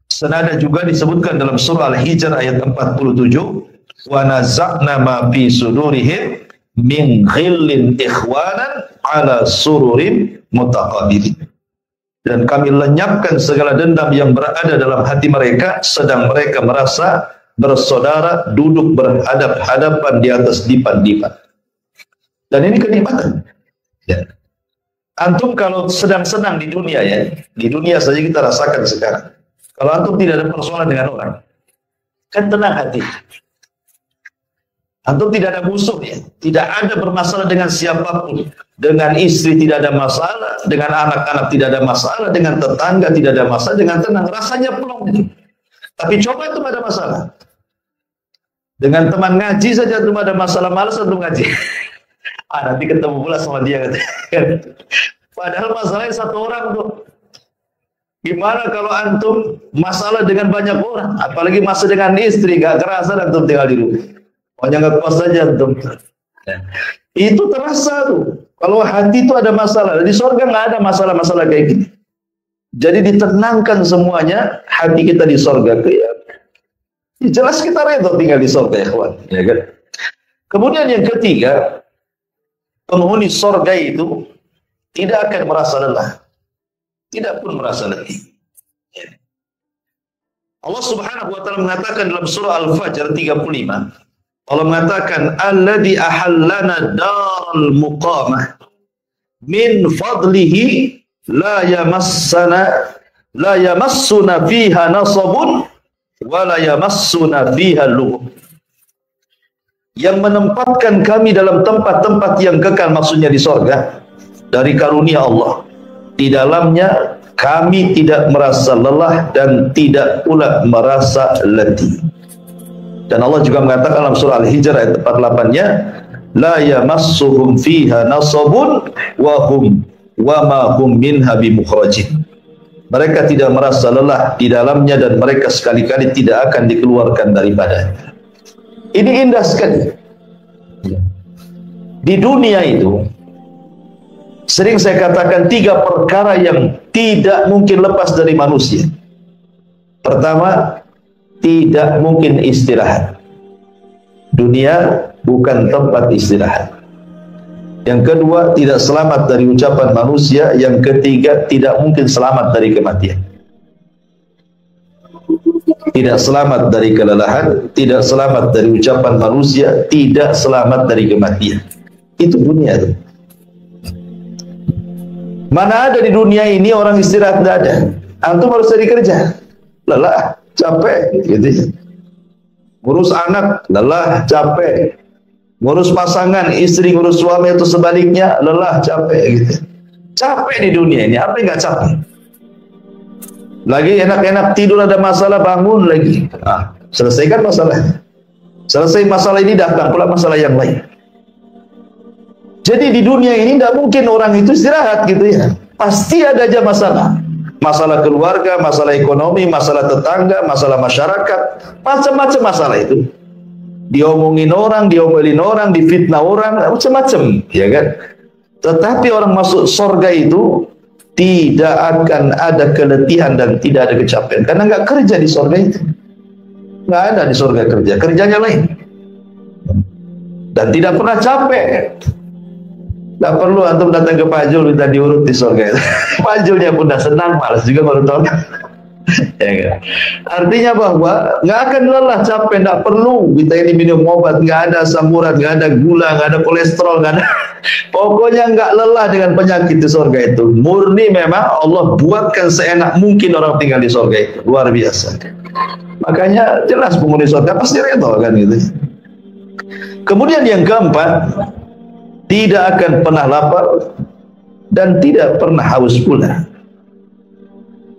senada juga disebutkan dalam surah Al-Hijr ayat 47, wa naza'na ma fi sudurihim min ghillin ikhwanan ala sururin mutaqabilin. Dan kami lenyapkan segala dendam yang berada dalam hati mereka, sedang mereka merasa bersaudara duduk berhadap-hadapan di atas dipan-dipan. Dan ini kenikmatan. Ya. Antum kalau sedang senang di dunia, ya, di dunia saja kita rasakan sekarang. Kalau antum tidak ada persoalan dengan orang, kan tenang hati. Antum tidak ada musuh, ya, tidak ada bermasalah dengan siapapun. Dengan istri tidak ada masalah, dengan anak-anak tidak ada masalah, dengan tetangga tidak ada masalah, dengan tenang, rasanya plong itu. Tapi coba itu ada masalah. Dengan teman ngaji saja itu ada masalah, malas antum ngaji. Nanti ketemu pula sama dia. Padahal masalahnya satu orang tuh. Gimana kalau antum masalah dengan banyak orang, apalagi masalah dengan istri, gak kerasa antum tinggal di rumah. Pokoknya gak kuas saja antum. Itu terasa tuh. Kalau hati itu ada masalah, di surga nggak ada masalah-masalah kayak gini. Jadi ditenangkan semuanya hati kita di surga. Ya, jelas kita redha tinggal di surga, ya kawan. Ya kan? Kemudian yang ketiga, penghuni surga itu tidak akan merasa lelah. Tidak pun merasa letih. Allah Subhanahu wa taala mengatakan dalam surah Al-Fajr 35, Allah mengatakan alladzi ahallana daral muqamah min fadlihi la yamassuna fiha nasabun wa la yamassuna fiha lughub. Yang menempatkan kami dalam tempat-tempat yang kekal, maksudnya di surga, dari karunia Allah. Di dalamnya kami tidak merasa lelah dan tidak pula merasa letih. Dan Allah juga mengatakan dalam surah Al-Hijr ayat 48-nya, la yamassuhum fiha nasabun wa ma hum minha bimukhrajin. Mereka tidak merasa lelah di dalamnya dan mereka sekali-kali tidak akan dikeluarkan daripadanya. Ini indah sekali. Di dunia itu sering saya katakan tiga perkara yang tidak mungkin lepas dari manusia. Pertama, tidak mungkin istirahat. Dunia bukan tempat istirahat. Yang kedua, tidak selamat dari ucapan manusia. Yang ketiga, tidak mungkin selamat dari kematian. Tidak selamat dari kelelahan, tidak selamat dari ucapan manusia, tidak selamat dari kematian. Itu dunia itu. Mana ada di dunia ini orang istirahat? Tidak ada. Antum harus cari kerja, lelah, capek, gitu. Ngurus anak, lelah, capek. Ngurus pasangan, istri ngurus suami atau sebaliknya, lelah, capek gitu. Capek di dunia ini, apa yang nggak capek? Lagi enak-enak tidur ada masalah, bangun lagi. Selesaikan masalah. Selesai masalah ini, datang pula masalah yang lain. Jadi di dunia ini tidak mungkin orang itu istirahat gitu ya. Pasti ada aja masalah. Masalah keluarga, masalah ekonomi, masalah tetangga, masalah masyarakat, macam-macam masalah itu. Diomongin orang, diomelin orang, difitnah orang, macam-macam, ya kan? Tetapi orang masuk surga itu tidak akan ada keletihan dan tidak ada kecapean, karena nggak kerja di surga itu. Nggak ada di surga kerja, kerjanya lain. Dan tidak pernah capek. Tidak perlu antum datang ke Pak Jul minta diurut di surga. Pak Julnya pun dah senang, malas juga baru tahu. Ya, kan? Artinya bahwa nggak akan lelah, capek, nggak perlu kita ini minum obat, nggak ada asam urat, nggak ada gula, nggak ada kolesterol, nggak ada. Pokoknya nggak lelah dengan penyakit di surga itu. Murni memang Allah buatkan seenak mungkin orang tinggal di surga itu, luar biasa. Makanya jelas penghuni surga pasti redha kan gitu. Kemudian yang keempat, tidak akan pernah lapar dan tidak pernah haus pula.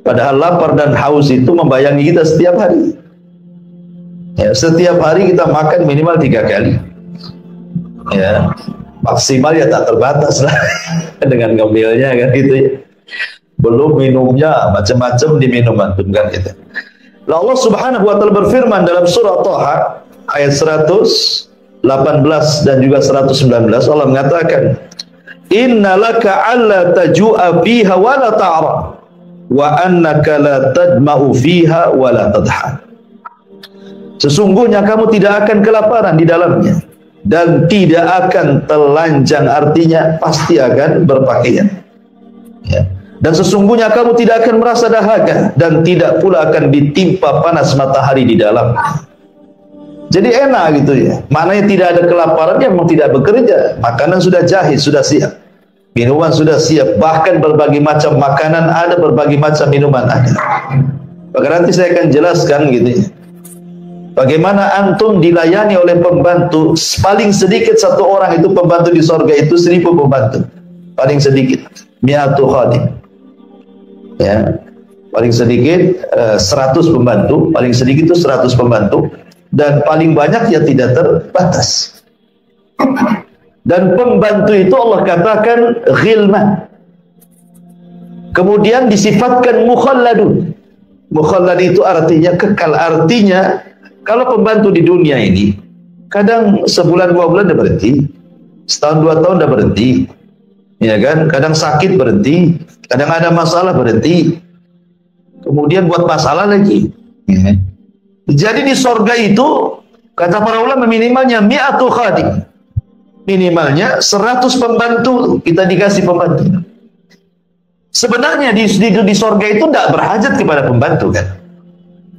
Padahal lapar dan haus itu membayangi kita setiap hari. Ya, setiap hari kita makan minimal 3 kali. Ya, maksimal ya tak terbatas lah dengan ngemilnya kan gitu ya. Belum minumnya, macam-macam diminum antum kan gitu. Lalu Allah Subhanahu wa taala berfirman dalam surah Thaha ayat 118 dan juga 119, Allah mengatakan, innalaka alla tajua fiha wa la ta'ra wa annaka la tadma'u fiha wa la tadha. Sesungguhnya kamu tidak akan kelaparan di dalamnya dan tidak akan telanjang, artinya pasti akan berpakaian. Ya. Dan sesungguhnya kamu tidak akan merasa dahaga dan tidak pula akan ditimpa panas matahari di dalamnya. Jadi enak gitu ya. Maknanya tidak ada kelaparan, yang memang tidak bekerja. Makanan sudah jahit, sudah siap. Minuman sudah siap. Bahkan berbagai macam makanan ada, berbagai macam minuman ada. Maka nanti saya akan jelaskan gitu ya. Bagaimana antum dilayani oleh pembantu. Paling sedikit satu orang itu pembantu di surga itu 1000 pembantu. Paling sedikit 100 khadim. Ya. Paling sedikit 100 pembantu. Paling sedikit itu 100 pembantu. Dan paling banyak ya tidak terbatas. Dan pembantu itu Allah katakan ghilman. Kemudian disifatkan mukhalladun. Mukhallad itu artinya kekal. Artinya kalau pembantu di dunia ini kadang sebulan 2 bulan dah berhenti, setahun 2 tahun dah berhenti, ya kan? Kadang sakit berhenti, kadang ada masalah berhenti, kemudian buat masalah lagi. Ya. Jadi di surga itu kata para ulama minimalnya 100 khadim. Minimalnya 100 pembantu kita dikasih pembantu. Sebenarnya di surga itu tidak berhajat kepada pembantu kan.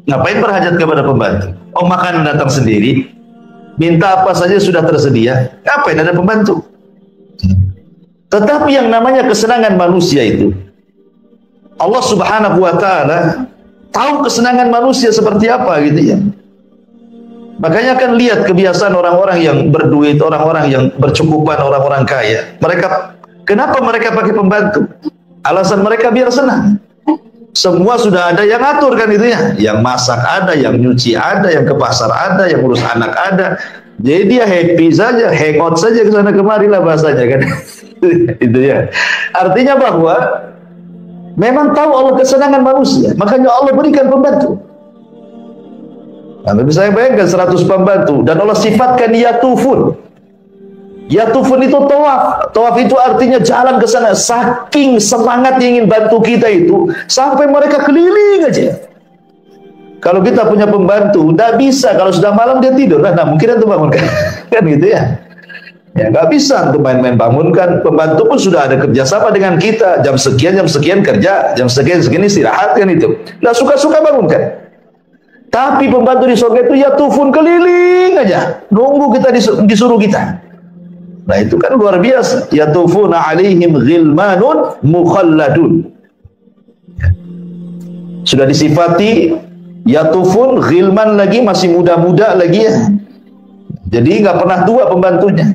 Ngapain berhajat kepada pembantu? Oh, makanan datang sendiri. Minta apa saja sudah tersedia. Ngapain ada pembantu? Tetapi yang namanya kesenangan manusia itu, Allah Subhanahu wa taala tahu kesenangan manusia seperti apa gitu ya. Makanya kan lihat kebiasaan orang-orang yang berduit, orang-orang yang bercukupan, orang-orang kaya. Kenapa mereka pakai pembantu? Alasan mereka biar senang. Semua sudah ada yang ngatur kan itu ya. Yang masak ada, yang nyuci ada, yang ke pasar ada, yang urus anak ada. Jadi dia happy saja, hangout saja ke sana kemari lah bahasanya kan. Itu ya. Artinya bahwa memang tahu Allah kesenangan manusia, makanya Allah berikan pembantu. Nah, tapi saya bayangkan 100 pembantu dan Allah sifatkan yatufun. Yatufun itu tawaf. Tawaf itu artinya jalan ke sana. Saking semangat ingin bantu kita itu sampai mereka keliling aja. Kalau kita punya pembantu, tidak bisa. Kalau sudah malam dia tidur, nah mungkin itu bangunkan, kan gitu ya. Ya nggak bisa untuk main-main bangunkan. Pembantu pun sudah ada kerjasama dengan kita. Jam sekian kerja, jam sekian istirahat kan itu. Nggak suka-suka bangunkan. Tapi pembantu di surga itu ya tufun keliling aja, nunggu kita disuruh kita. Nah itu kan luar biasa. Ya tufuna alaihim ghilmanun mukhalladun. Sudah disifati Yatufun ghilman lagi, masih muda-muda lagi ya. Jadi nggak pernah tua pembantunya.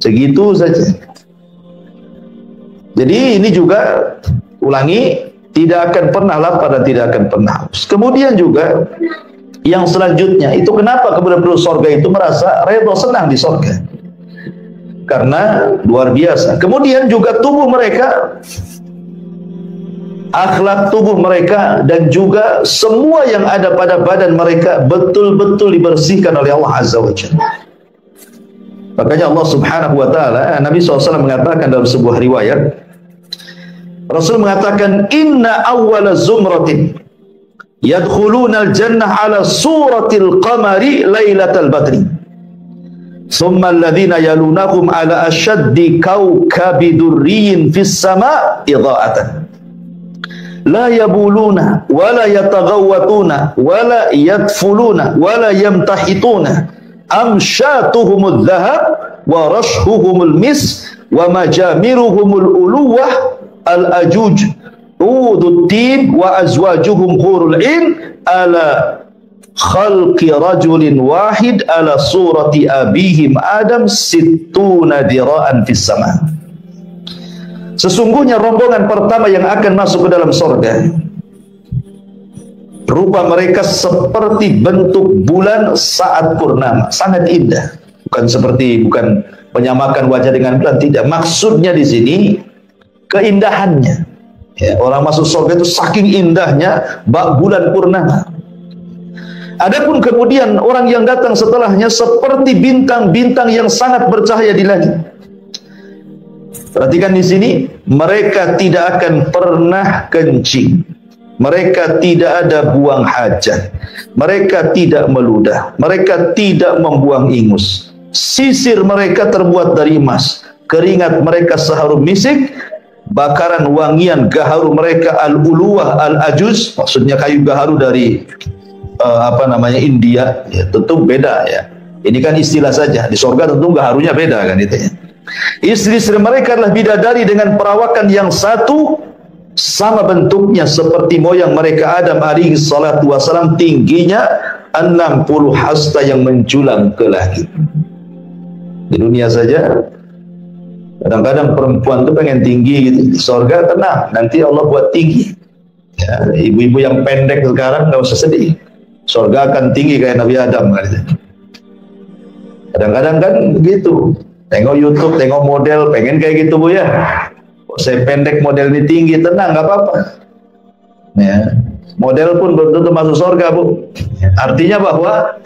Segitu saja. Jadi ini juga ulangi, tidak akan pernah lapar dan tidak akan pernah haus. Kemudian juga yang selanjutnya itu kenapa kemudian penduduk sorga itu merasa redha, senang di sorga, karena luar biasa. Kemudian juga tubuh mereka, akhlak tubuh mereka, dan juga semua yang ada pada badan mereka betul-betul dibersihkan oleh Allah Azza wa Jalla. Makanya Allah Subhanahu wa taala, Nabi SAW mengatakan dalam sebuah riwayat, Rasul mengatakan, inna awwala zumratin yadkhuluna al-jannah ala suratil qamari lailatal badri. Thumma alladhina yalunahum ala ashaddi kawkabi durriyin fis sama' idha'atan. La yabuluna wa la yataghawwatuna wa la yadfuluna wa la yamtahituna amshatuhumul dhahab wa rashhuhumul mis wa majamiruhumul uluwah al-ajuj udud tib wa azwajuhum hurul in ala khalqi rajulin wahid ala surati abihim Adam sittuna dira'an fis sama. Sesungguhnya rombongan pertama yang akan masuk ke dalam sorga, rupa mereka seperti bentuk bulan saat purnama, sangat indah. Bukan menyamakan wajah dengan bulan, tidak. Maksudnya di sini keindahannya. Ya, orang masuk surga itu saking indahnya bak bulan purnama. Adapun kemudian orang yang datang setelahnya seperti bintang-bintang yang sangat bercahaya di langit. Perhatikan di sini, mereka tidak akan pernah kencing. Mereka tidak ada buang hajat. Mereka tidak meludah. Mereka tidak membuang ingus. Sisir mereka terbuat dari emas. Keringat mereka seharum misik. Bakaran wangian gaharu mereka al-uluwah al-ajuz. Maksudnya kayu gaharu dari India. Ya, tentu beda ya. Ini kan istilah saja. Di surga tentu gaharunya beda kan itu ya. Istri-istri mereka adalah bidadari dengan perawakan yang satu, sama bentuknya seperti moyang mereka Adam alaihi salatu wasalam, tingginya 60 hasta yang menjulang ke langit. Di dunia saja kadang-kadang perempuan tuh pengen tinggi gitu, di surga tenang, nanti Allah buat tinggi ya. Ibu-ibu yang pendek sekarang nggak usah sedih, surga akan tinggi kayak Nabi Adam kan. Kadang-kadang kan gitu, tengok YouTube, tengok model, pengen kayak gitu Bu ya. Kok saya pendek model ini tinggi, tenang, nggak apa-apa. Ya, model pun belum tentu masuk surga Bu. Artinya bahwa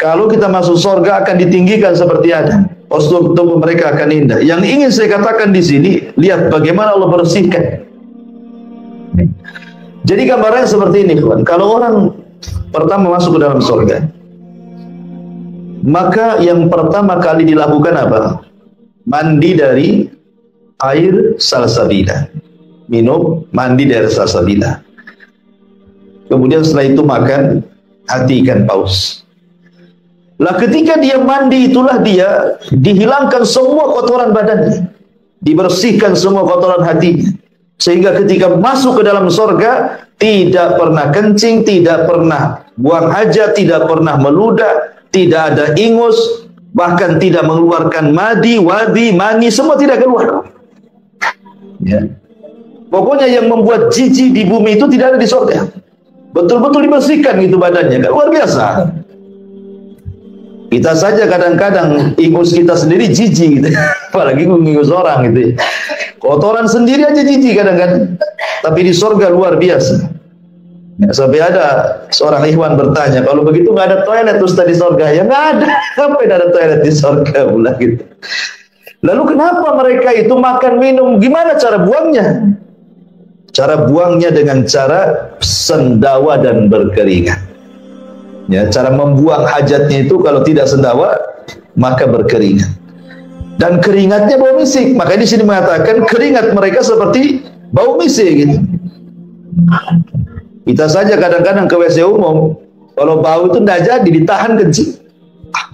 kalau kita masuk surga akan ditinggikan seperti Adam. Postur tubuh mereka akan indah. Yang ingin saya katakan di sini, lihat bagaimana Allah bersihkan. Jadi gambarnya seperti ini, kawan. Kalau orang pertama masuk ke dalam surga, maka yang pertama kali dilakukan apa? Mandi dari air salsabila. Minum, mandi dari salsabila. Kemudian setelah itu makan hati ikan paus. Lah ketika dia mandi, itulah dia dihilangkan semua kotoran badannya, dibersihkan semua kotoran hatinya, sehingga ketika masuk ke dalam surga tidak pernah kencing, tidak pernah buang hajat, tidak pernah meludah, tidak ada ingus, bahkan tidak mengeluarkan madi, wadi, mani, semua tidak keluar. Ya. Pokoknya yang membuat jijik di bumi itu tidak ada di surga. Betul-betul dibersihkan gitu badannya, kan luar biasa. Kita saja kadang-kadang ingus kita sendiri jijik gitu. Apalagi ingus orang gitu. Kotoran sendiri aja jijik kadang-kadang. Tapi di surga luar biasa. Ya, sampai ada seorang ikhwan bertanya, kalau begitu nggak ada toilet Ustaz di surga? Ya nggak ada. Sampai ada toilet di surga pula gitu. Lalu kenapa mereka itu makan minum? Gimana cara buangnya? Cara buangnya dengan cara sendawa dan berkeringat. Ya, cara membuang hajatnya itu kalau tidak sendawa maka berkeringat. Dan keringatnya bau misik. Makanya di sini mengatakan keringat mereka seperti bau misik gitu. Kita saja kadang-kadang ke WC umum, kalau bau itu tidak jadi ditahan kencing.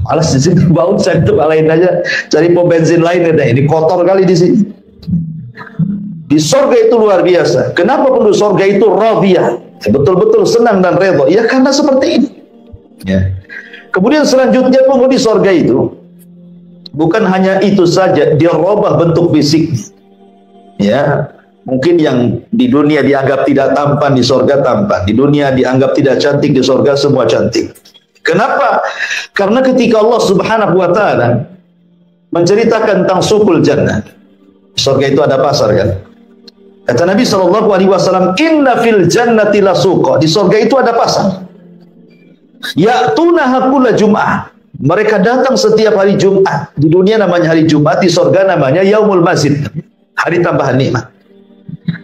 Malas di sini bau, saya itu lain aja, cari pom bensin lain ya. Ini kotor kali di sini. Di surga itu luar biasa. Kenapa penduduk surga itu radiyah? betul-betul senang dan redha, ya karena seperti ini. Ya. Kemudian selanjutnya penghuni surga itu bukan hanya itu saja, dia robah bentuk fisik. Ya, mungkin yang di dunia dianggap tidak tampan, di surga tampan. Di dunia dianggap tidak cantik, di surga semua cantik. Kenapa? Karena ketika Allah Subhanahu wa taala menceritakan tentang sukul jannah, surga itu ada pasar kan? Kata Nabi SAW, inna fil jannati lasuqa. Di surga itu ada pasar. Ya'tunaha kulla jum'ah. Mereka datang setiap hari Jumat. Di dunia namanya hari Jumat, di surga namanya Yaumul Mazid, hari tambahan nikmat.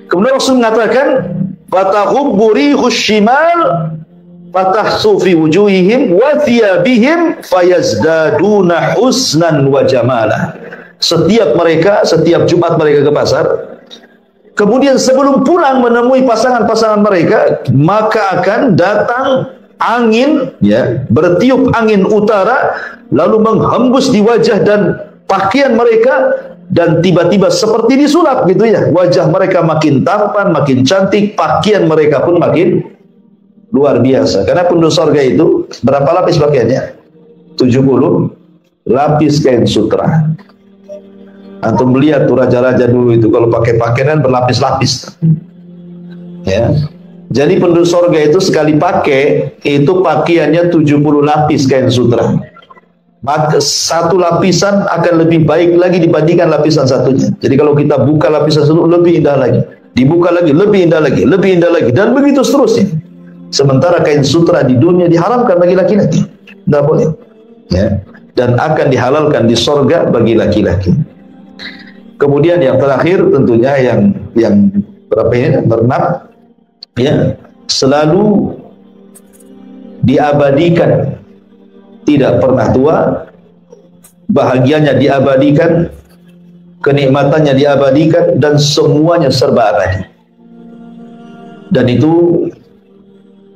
Kemudian Rasul mengatakan, fatahubbu rihus shimal fatahsu fi wujuhihim wa thiyabihim fayazdaduna husnan wa jamala. Setiap Jumat mereka ke pasar, kemudian sebelum pulang menemui pasangan-pasangan mereka, maka akan datang angin, ya, bertiup angin utara, lalu menghembus di wajah dan pakaian mereka, dan tiba-tiba seperti disulap gitu ya, wajah mereka makin tampan, makin cantik, pakaian mereka pun makin luar biasa. Karena penduduk surga itu berapa lapis pakaiannya? 70 lapis kain sutra. Antum melihat tuh raja-raja dulu itu kalau pakai pakaian berlapis-lapis. Ya. Jadi penduduk surga itu sekali pakai itu pakaiannya 70 lapis kain sutra. Maka satu lapisan akan lebih baik lagi dibandingkan lapisan satunya. Jadi kalau kita buka lapisan satu lebih indah lagi, dibuka lagi lebih indah lagi, lebih indah lagi, dan begitu seterusnya. Sementara kain sutra di dunia diharamkan bagi laki-laki, tidak boleh. Ya. Dan akan dihalalkan di surga bagi laki-laki. Kemudian yang terakhir tentunya yang berapa ini? Bernaf, ya, selalu diabadikan, tidak pernah tua, bahagianya diabadikan, kenikmatannya diabadikan, dan semuanya serba abadi. Dan itu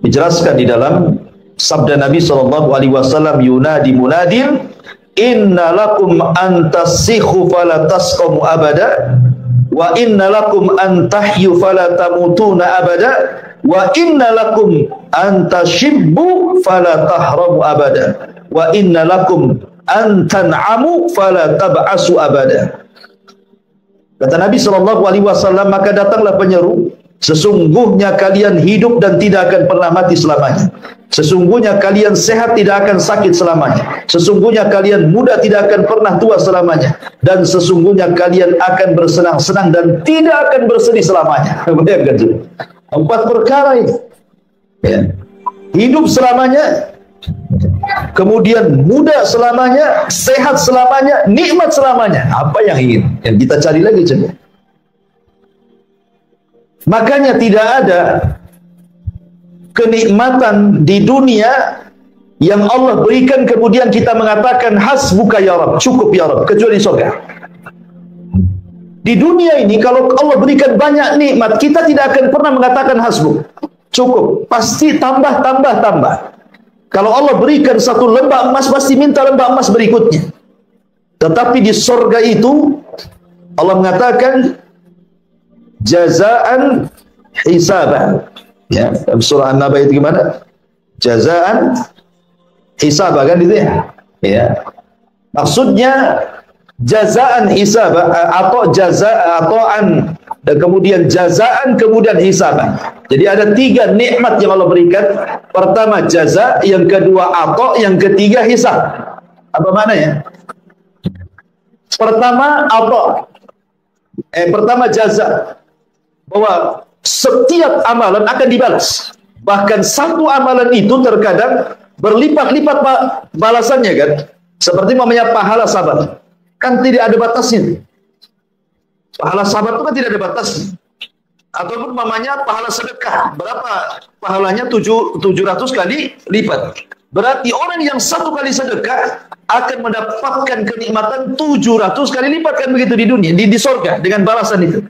dijelaskan di dalam sabda Nabi SAW, yunadi munadin, inna lakum antasikhu falatasqamu abada, wa inna lakum antahyu falatamutuna abada, wa inna lakum antashibbu falatahramu abada, wa inna lakum antan'amu falatab'asu abada. Kata Nabi SAW, maka datanglah penyeru, sesungguhnya kalian hidup dan tidak akan pernah mati selamanya. Sesungguhnya kalian sehat, tidak akan sakit selamanya. Sesungguhnya kalian muda, tidak akan pernah tua selamanya. Dan sesungguhnya kalian akan bersenang-senang dan tidak akan bersedih selamanya. Bayangkan juga. 4 perkara ini. Ya. Hidup selamanya, kemudian muda selamanya, sehat selamanya, nikmat selamanya. Apa yang ingin? Yang kita cari lagi coba. Makanya tidak ada kenikmatan di dunia yang Allah berikan kemudian kita mengatakan hasbuka ya Rabb, cukup ya Rabb, kecuali surga. Di dunia ini kalau Allah berikan banyak nikmat, kita tidak akan pernah mengatakan hasbuk, cukup, pasti tambah. Kalau Allah berikan satu lembah emas, pasti minta lembah emas berikutnya. Tetapi di surga itu Allah mengatakan jazaan hisaban. Ya, dalam surah An-Naba itu gimana? Jazaan hisab kan itu ya. Ya. Maksudnya jazaan hisab atau jazaan dan kemudian jazaan kemudian hisaban. Jadi ada 3 nikmat yang Allah berikan. Pertama jaza, yang kedua atau, yang ketiga hisab. Apa maknanya? Pertama atau pertama jaza, bahwa setiap amalan akan dibalas. Bahkan satu amalan itu terkadang berlipat-lipat balasannya kan. Seperti namanya pahala sahabat. Kan tidak ada batasnya. Pahala sahabat itu kan tidak ada batasnya. Ataupun namanya pahala sedekah. Berapa pahalanya? 700 kali lipat. Berarti orang yang 1 kali sedekah akan mendapatkan kenikmatan 700 kali lipat kan begitu di dunia, di surga dengan balasan itu.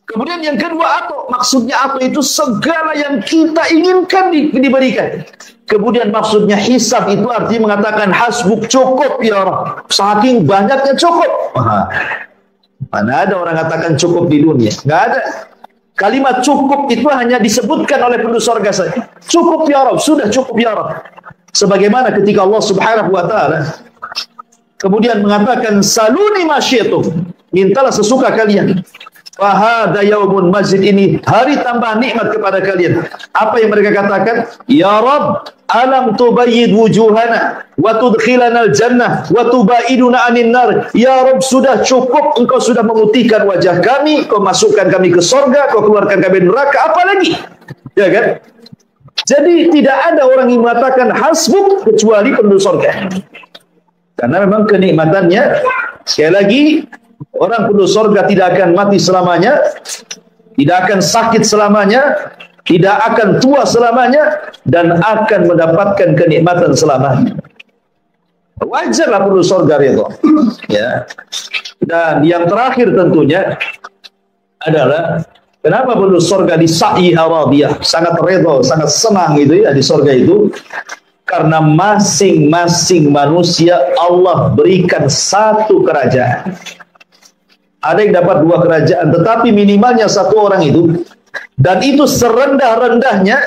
Kemudian yang kedua atau, maksudnya atau itu segala yang kita inginkan diberikan. Kemudian maksudnya hisab itu artinya mengatakan hasbuk, cukup ya Allah. Saking banyaknya cukup. Mana ada orang katakan cukup di dunia? Nggak ada. Kalimat cukup itu hanya disebutkan oleh penduduk surga saja. Cukup ya Rabb, sudah cukup ya Rabb. Sebagaimana ketika Allah Subhanahu wa taala kemudian mengatakan saluni masyiatum, mintalah sesuka kalian. Fahada yaumun masjid, ini hari tambah nikmat kepada kalian. Apa yang mereka katakan? Ya Rabb, alam tubayyid wujuhana wa tudkhilana al-jannah wa tubaiduna anin nar. Ya Rabb, sudah cukup, engkau sudah memutihkan wajah kami, kau masukkan kami ke surga, kau keluarkan kami dari neraka, apa lagi? Ya kan? Jadi tidak ada orang yang mengatakan hasbuk kecuali penduduk surga. Karena memang kenikmatannya, sekali lagi, orang penduduk surga tidak akan mati selamanya, tidak akan sakit selamanya, tidak akan tua selamanya, dan akan mendapatkan kenikmatan selamanya. Wajarlah penduduk surga itu. Ya. Dan yang terakhir tentunya adalah kenapa penduduk surga di sa'iha radiyah, sangat redha, sangat senang gitu ya di surga itu. Karena masing-masing manusia Allah berikan satu kerajaan. Ada yang dapat 2 kerajaan, tetapi minimalnya 1 orang itu. Dan itu serendah-rendahnya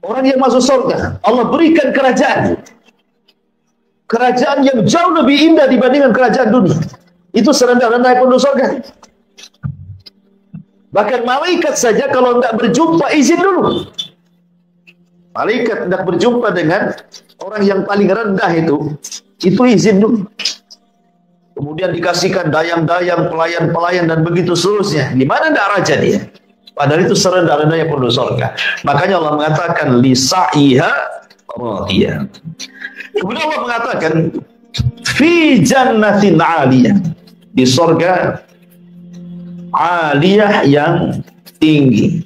orang yang masuk surga. Allah berikan kerajaan. Kerajaan yang jauh lebih indah dibandingkan kerajaan dunia. Itu serendah-rendahnya penduduk surga. Bahkan malaikat saja kalau tidak berjumpa izin dulu. Malaikat hendak berjumpa dengan orang yang paling rendah itu izin dulu. Kemudian dikasihkan dayang-dayang, pelayan-pelayan, dan begitu seterusnya. Gimana tidak raja dia? Padahal itu serendah-rendahnya penduduk surga. Makanya Allah mengatakan lisa'iha radiyah. Kemudian Allah mengatakan fi jannatin 'aliyah, di surga aliyah yang tinggi.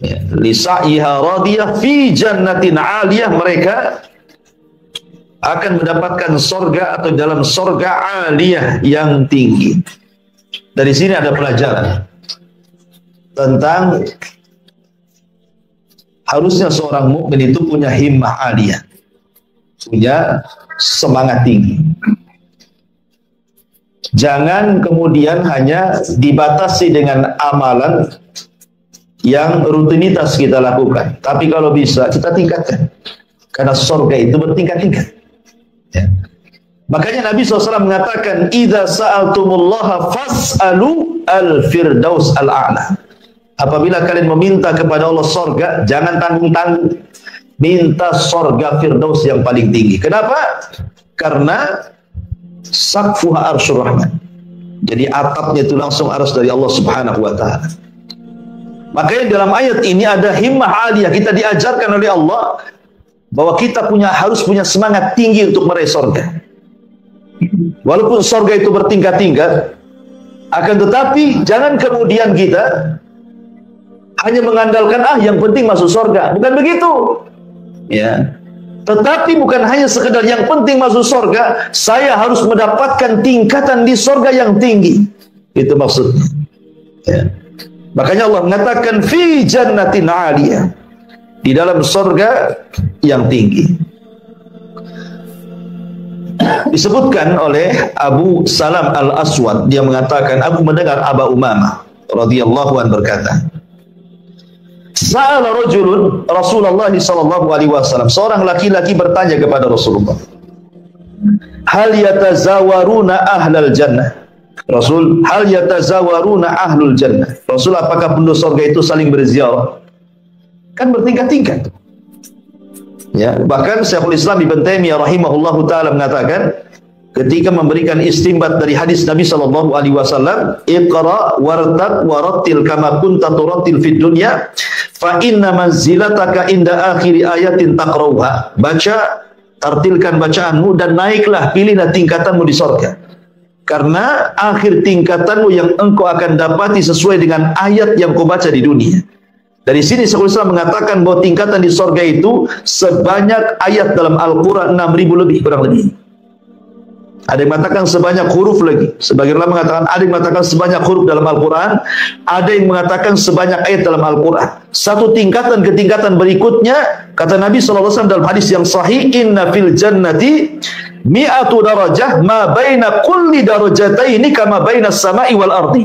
Ya, lisa'iha radiyah fi jannatin 'aliyah, mereka akan mendapatkan surga atau dalam surga aliyah yang tinggi. Dari sini ada pelajaran tentang harusnya seorang mukmin itu punya himmah aliyah, punya semangat tinggi. Jangan kemudian hanya dibatasi dengan amalan yang rutinitas kita lakukan, tapi kalau bisa kita tingkatkan, karena surga itu bertingkat-tingkat. Ya. Makanya Nabi SAW mengatakan, "Idza sa'altumullaha fas'alu al-firdaus al-a'la." Apabila kalian meminta kepada Allah surga, jangan tanggung-tanggung, minta surga firdaus yang paling tinggi. Kenapa? Karena saqfuha arsyur rahman. Jadi atapnya itu langsung arsy dari Allah Subhanahu wa taala. Makanya dalam ayat ini ada himmah aliyah, kita diajarkan oleh Allah bahwa kita harus punya semangat tinggi untuk meraih surga. Walaupun surga itu bertingkat-tingkat, akan tetapi jangan kemudian kita hanya mengandalkan yang penting masuk surga. Bukan begitu. Ya. Tetapi bukan hanya sekedar yang penting masuk surga, saya harus mendapatkan tingkatan di surga yang tinggi. Itu maksudnya. Ya. Makanya Allah mengatakan fi jannatin 'aliyah, di dalam surga yang tinggi. Disebutkan oleh Abu Salam Al-Aswad, dia mengatakan, aku mendengar Aba Umamah radhiyallahu anhu berkata, sa'ala rajulun Rasulullah sallallahu alaihi wasallam, seorang laki-laki bertanya kepada Rasulullah, hal yatazawaruna ahlal jannah? Rasul, hal yatazawaruna ahlul jannah? Rasul, apakah penduduk surga itu saling berziarah? Kan bertingkat-tingkat. Ya, bahkan Syekhul Islam Ibn Taimiyah rahimahullahu taala mengatakan ketika memberikan istinbat dari hadis Nabi sallallahu alaihi wasallam, iqra wartaq warattil kama kunta turattil fid dunya fa inna manzilataka inda akhiri ayatin taqrauha. Baca, tartilkan bacaanmu dan naiklah, pilihlah tingkatanmu di surga. Karena akhir tingkatanmu yang engkau akan dapati sesuai dengan ayat yang kau baca di dunia. Dari sini Syekhul Islam mengatakan bahwa tingkatan di surga itu sebanyak ayat dalam Al-Quran 6.000 lebih, kurang lebih. Ada yang mengatakan sebanyak huruf lagi. Sebagian ulama mengatakan, ada yang mengatakan sebanyak huruf dalam Al-Quran, ada yang mengatakan sebanyak ayat dalam Al-Quran. Satu tingkatan ke tingkatan berikutnya, kata Nabi SAW dalam hadis yang sahih, inna fil jannati mi'atu darajah ma baina kulli darajataini kama baina samai wal ardi.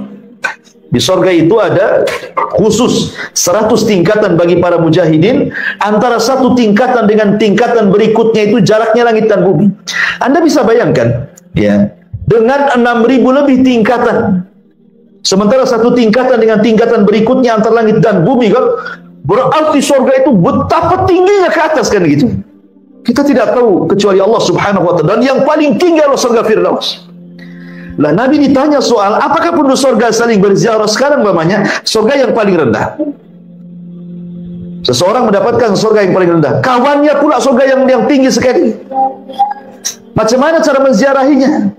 Di surga itu ada khusus 100 tingkatan bagi para mujahidin. Antara satu tingkatan dengan tingkatan berikutnya itu jaraknya langit dan bumi. Anda bisa bayangkan, ya, dengan 6.000 lebih tingkatan. Sementara satu tingkatan dengan tingkatan berikutnya antara langit dan bumi, kan? Berarti surga itu betapa tingginya ke atas, kan gitu. Kita tidak tahu kecuali Allah Subhanahu wa taala, dan yang paling tinggi adalah surga Firdaus. Lah Nabi ditanya soal apakah penduduk surga saling berziarah. Sekarang namanya surga yang paling rendah. Seseorang mendapatkan surga yang paling rendah, kawannya pula surga yang tinggi sekali. Macam mana cara menziarahinya?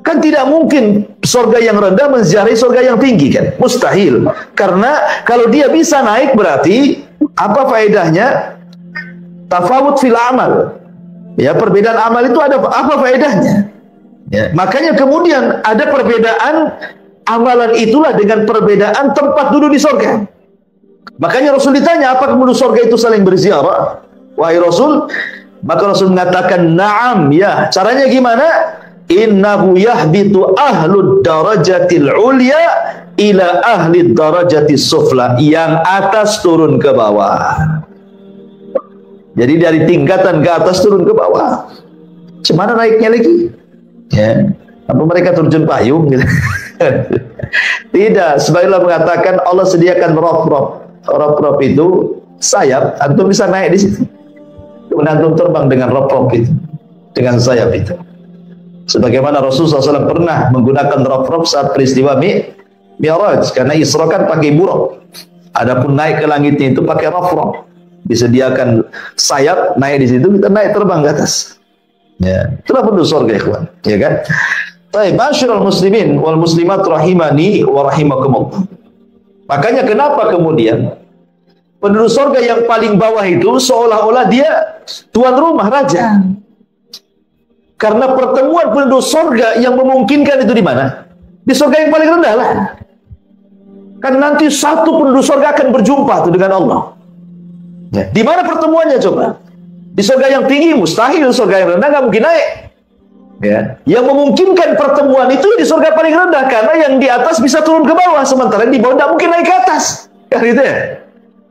Kan tidak mungkin surga yang rendah menziarahi surga yang tinggi, kan? Mustahil. Karena kalau dia bisa naik berarti apa faedahnya? Tafawut fil amal. Ya, perbedaan amal itu ada apa faedahnya? Ya, makanya kemudian ada perbedaan amalan itulah dengan perbedaan tempat duduk di surga. Makanya Rasul ditanya, apakah penduduk surga itu saling berziarah? Wahai Rasul, maka Rasul mengatakan, na'am, ya. Caranya gimana? Innahu yahbitu ahlud darajatil ulya ila ahli darajatis sufla. Yang atas turun ke bawah. Jadi dari tingkatan ke atas turun ke bawah. Cemana naiknya lagi? Ya, apa mereka terjun payung gitu? Tidak, sebagaimana mengatakan Allah sediakan rop itu sayap, antum bisa naik di situ. Kemudian antum terbang dengan rop itu, dengan sayap itu. Sebagaimana Rasulullah SAW pernah menggunakan rop saat peristiwa Mi'raj, karena Isra kan pakai buruk. Adapun naik ke langitnya itu pakai rop. Disediakan sayap, naik di situ, kita naik terbang ke atas. Ya, itulah penduduk surga, ikhwan, ya kan? Baik, masyarul muslimin wal muslimat rahimani wa rahimakumullah. Makanya kenapa kemudian penduduk surga yang paling bawah itu seolah-olah dia tuan rumah, raja. Karena pertemuan penduduk surga yang memungkinkan itu di mana? Di surga yang paling rendah lah. Kan nanti satu penduduk surga akan berjumpa tuh dengan Allah. Ya. Di mana pertemuannya coba? Di surga yang tinggi mustahil, surga yang rendah nggak mungkin naik. Ya. Yang memungkinkan pertemuan itu di surga paling rendah, karena yang di atas bisa turun ke bawah, sementara di bawah nggak mungkin naik ke atas. Kan gitu ya?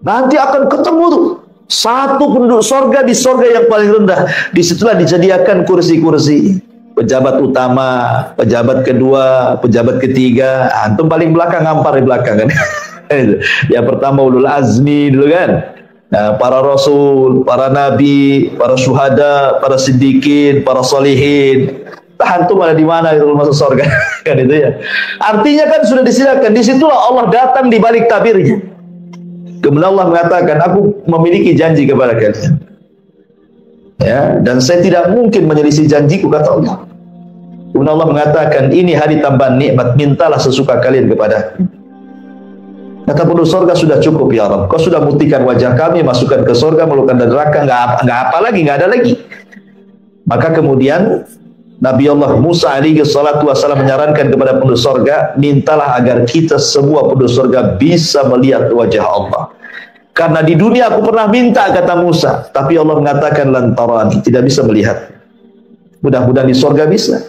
Nanti akan ketemu tuh satu penduduk surga di surga yang paling rendah. Disitulah dijadikan kursi-kursi pejabat utama, pejabat kedua, pejabat ketiga. Antum paling belakang, ngampar di belakang kan. Yang pertama ulul azmi dulu kan. Nah, para rasul, para nabi, para syuhada, para siddiqin, para solihin. Antum ada di mana itu masuk surga? Kan itu ya. Artinya kan sudah disediakan. Disitulah Allah datang di balik tabirnya. Kemudian Allah mengatakan, aku memiliki janji kepada kalian. Ya, dan saya tidak mungkin menyelisih janjiku, kata Allah. Kemudian Allah mengatakan, ini hari tambahan nikmat, mintalah sesuka kalian kepada. Kata penduduk surga, sudah cukup ya Rabb. Kau sudah mutikan wajah kami, masukkan ke surga, melukan dari neraka, nggak apa lagi, nggak ada lagi. Maka kemudian Nabi Allah Musa alaihi salatu wassalam menyarankan kepada penduduk surga, mintalah agar kita semua penduduk surga bisa melihat wajah Allah. Karena di dunia aku pernah minta, kata Musa, tapi Allah mengatakan lantarani, tidak bisa melihat. Mudah-mudahan di surga bisa.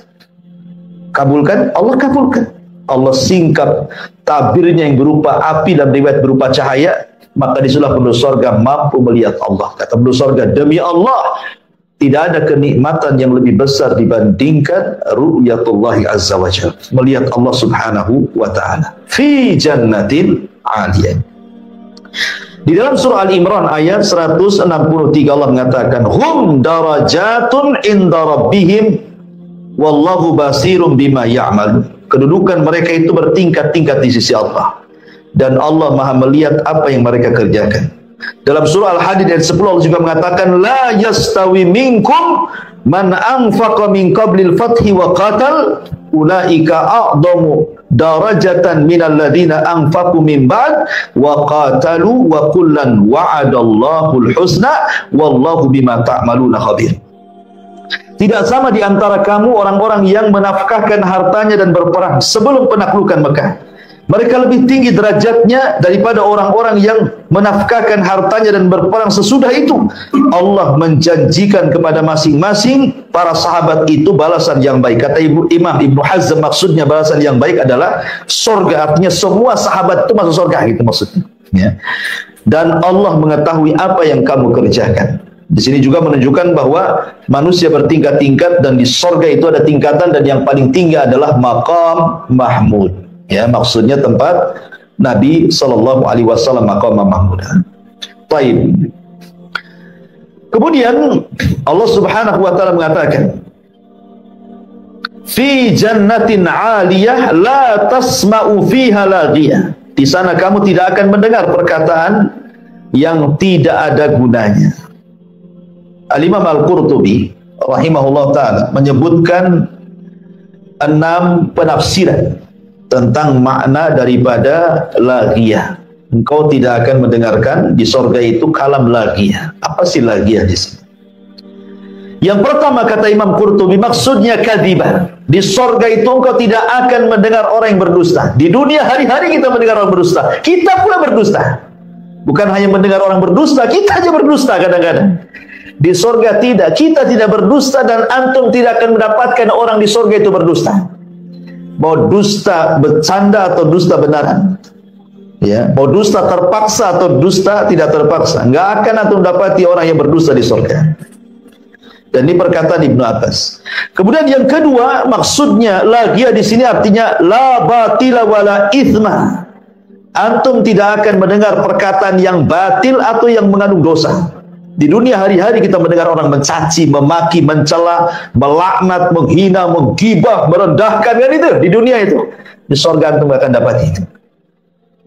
Kabulkan, Allah kabulkan. Allah singkap tabirnya yang berupa api dan riwayat berupa cahaya, maka disitulah penduduk surga mampu melihat Allah. Kata penduduk surga, demi Allah, tidak ada kenikmatan yang lebih besar dibandingkan ru'yatullahi azza wa jalla, melihat Allah subhanahu wa ta'ala fi jannatin 'aliyah. Di dalam surah Al-Imran ayat 163 Allah mengatakan, hum darajatun inda rabbihim wallahu basirum bima ya'malun. Kedudukan mereka itu bertingkat-tingkat di sisi Allah, dan Allah Maha melihat apa yang mereka kerjakan. Dalam surah Al-Hadid ayat 10 Allah juga mengatakan, la yastawi minkum man anfaqa min qablil fathi wa qatal ulaika a'dhamu darajatan minal ladzina anfaqu min ba'd wa qatalu wa kullan wa'adallahu al-husna wallahu bima ta'maluna khabir. Tidak sama di antara kamu orang-orang yang menafkahkan hartanya dan berperang sebelum penaklukan Mekah, Mereka lebih tinggi derajatnya daripada orang-orang yang menafkahkan hartanya dan berperang sesudah itu. Allah menjanjikan kepada masing-masing para sahabat itu balasan yang baik. Kata Imam Ibnu Hazm, maksudnya balasan yang baik adalah surga. Artinya semua sahabat itu masuk surga, gitu maksudnya. Ya. Dan Allah mengetahui apa yang kamu kerjakan. Di sini juga menunjukkan bahwa manusia bertingkat-tingkat dan di surga itu ada tingkatan, dan yang paling tinggi adalah maqam mahmud. Ya, maksudnya tempat Nabi sallallahu alaihi wasallam, maqam mahmud. Baik. Kemudian Allah Subhanahu wa taala mengatakan, "Fi jannatin 'aliyah la tasma'u fiha laghiyah." Di sana kamu tidak akan mendengar perkataan yang tidak ada gunanya. Al-Imam Al-Qurtubi rahimahullah taala menyebutkan 6 penafsiran tentang makna daripada laghiyah. Engkau tidak akan mendengarkan di surga itu kalam laghiyah. Apa sih laghiyah di sini? Yang pertama kata Imam Qurtubi, maksudnya kadzibah. Di surga itu engkau tidak akan mendengar orang yang berdusta. Di dunia hari-hari kita mendengar orang berdusta. Kita pula berdusta. Bukan hanya mendengar orang berdusta, kita aja berdusta kadang-kadang. Di surga tidak, kita tidak berdusta, dan antum tidak akan mendapatkan orang di surga itu berdusta. Mau dusta bercanda atau dusta benaran, ya, mau dusta terpaksa atau dusta tidak terpaksa, nggak akan antum dapati orang yang berdusta di surga. Dan ini perkataan Ibnu Abbas. Kemudian yang kedua, maksudnya laghiyah di sini artinya la batila wala ithma. Antum tidak akan mendengar perkataan yang batil atau yang mengandung dosa. Di dunia hari-hari kita mendengar orang mencaci, memaki, mencela, melaknat, menghina, menggibah, merendahkan, kan itu di dunia itu. Di surga antum akan dapat itu.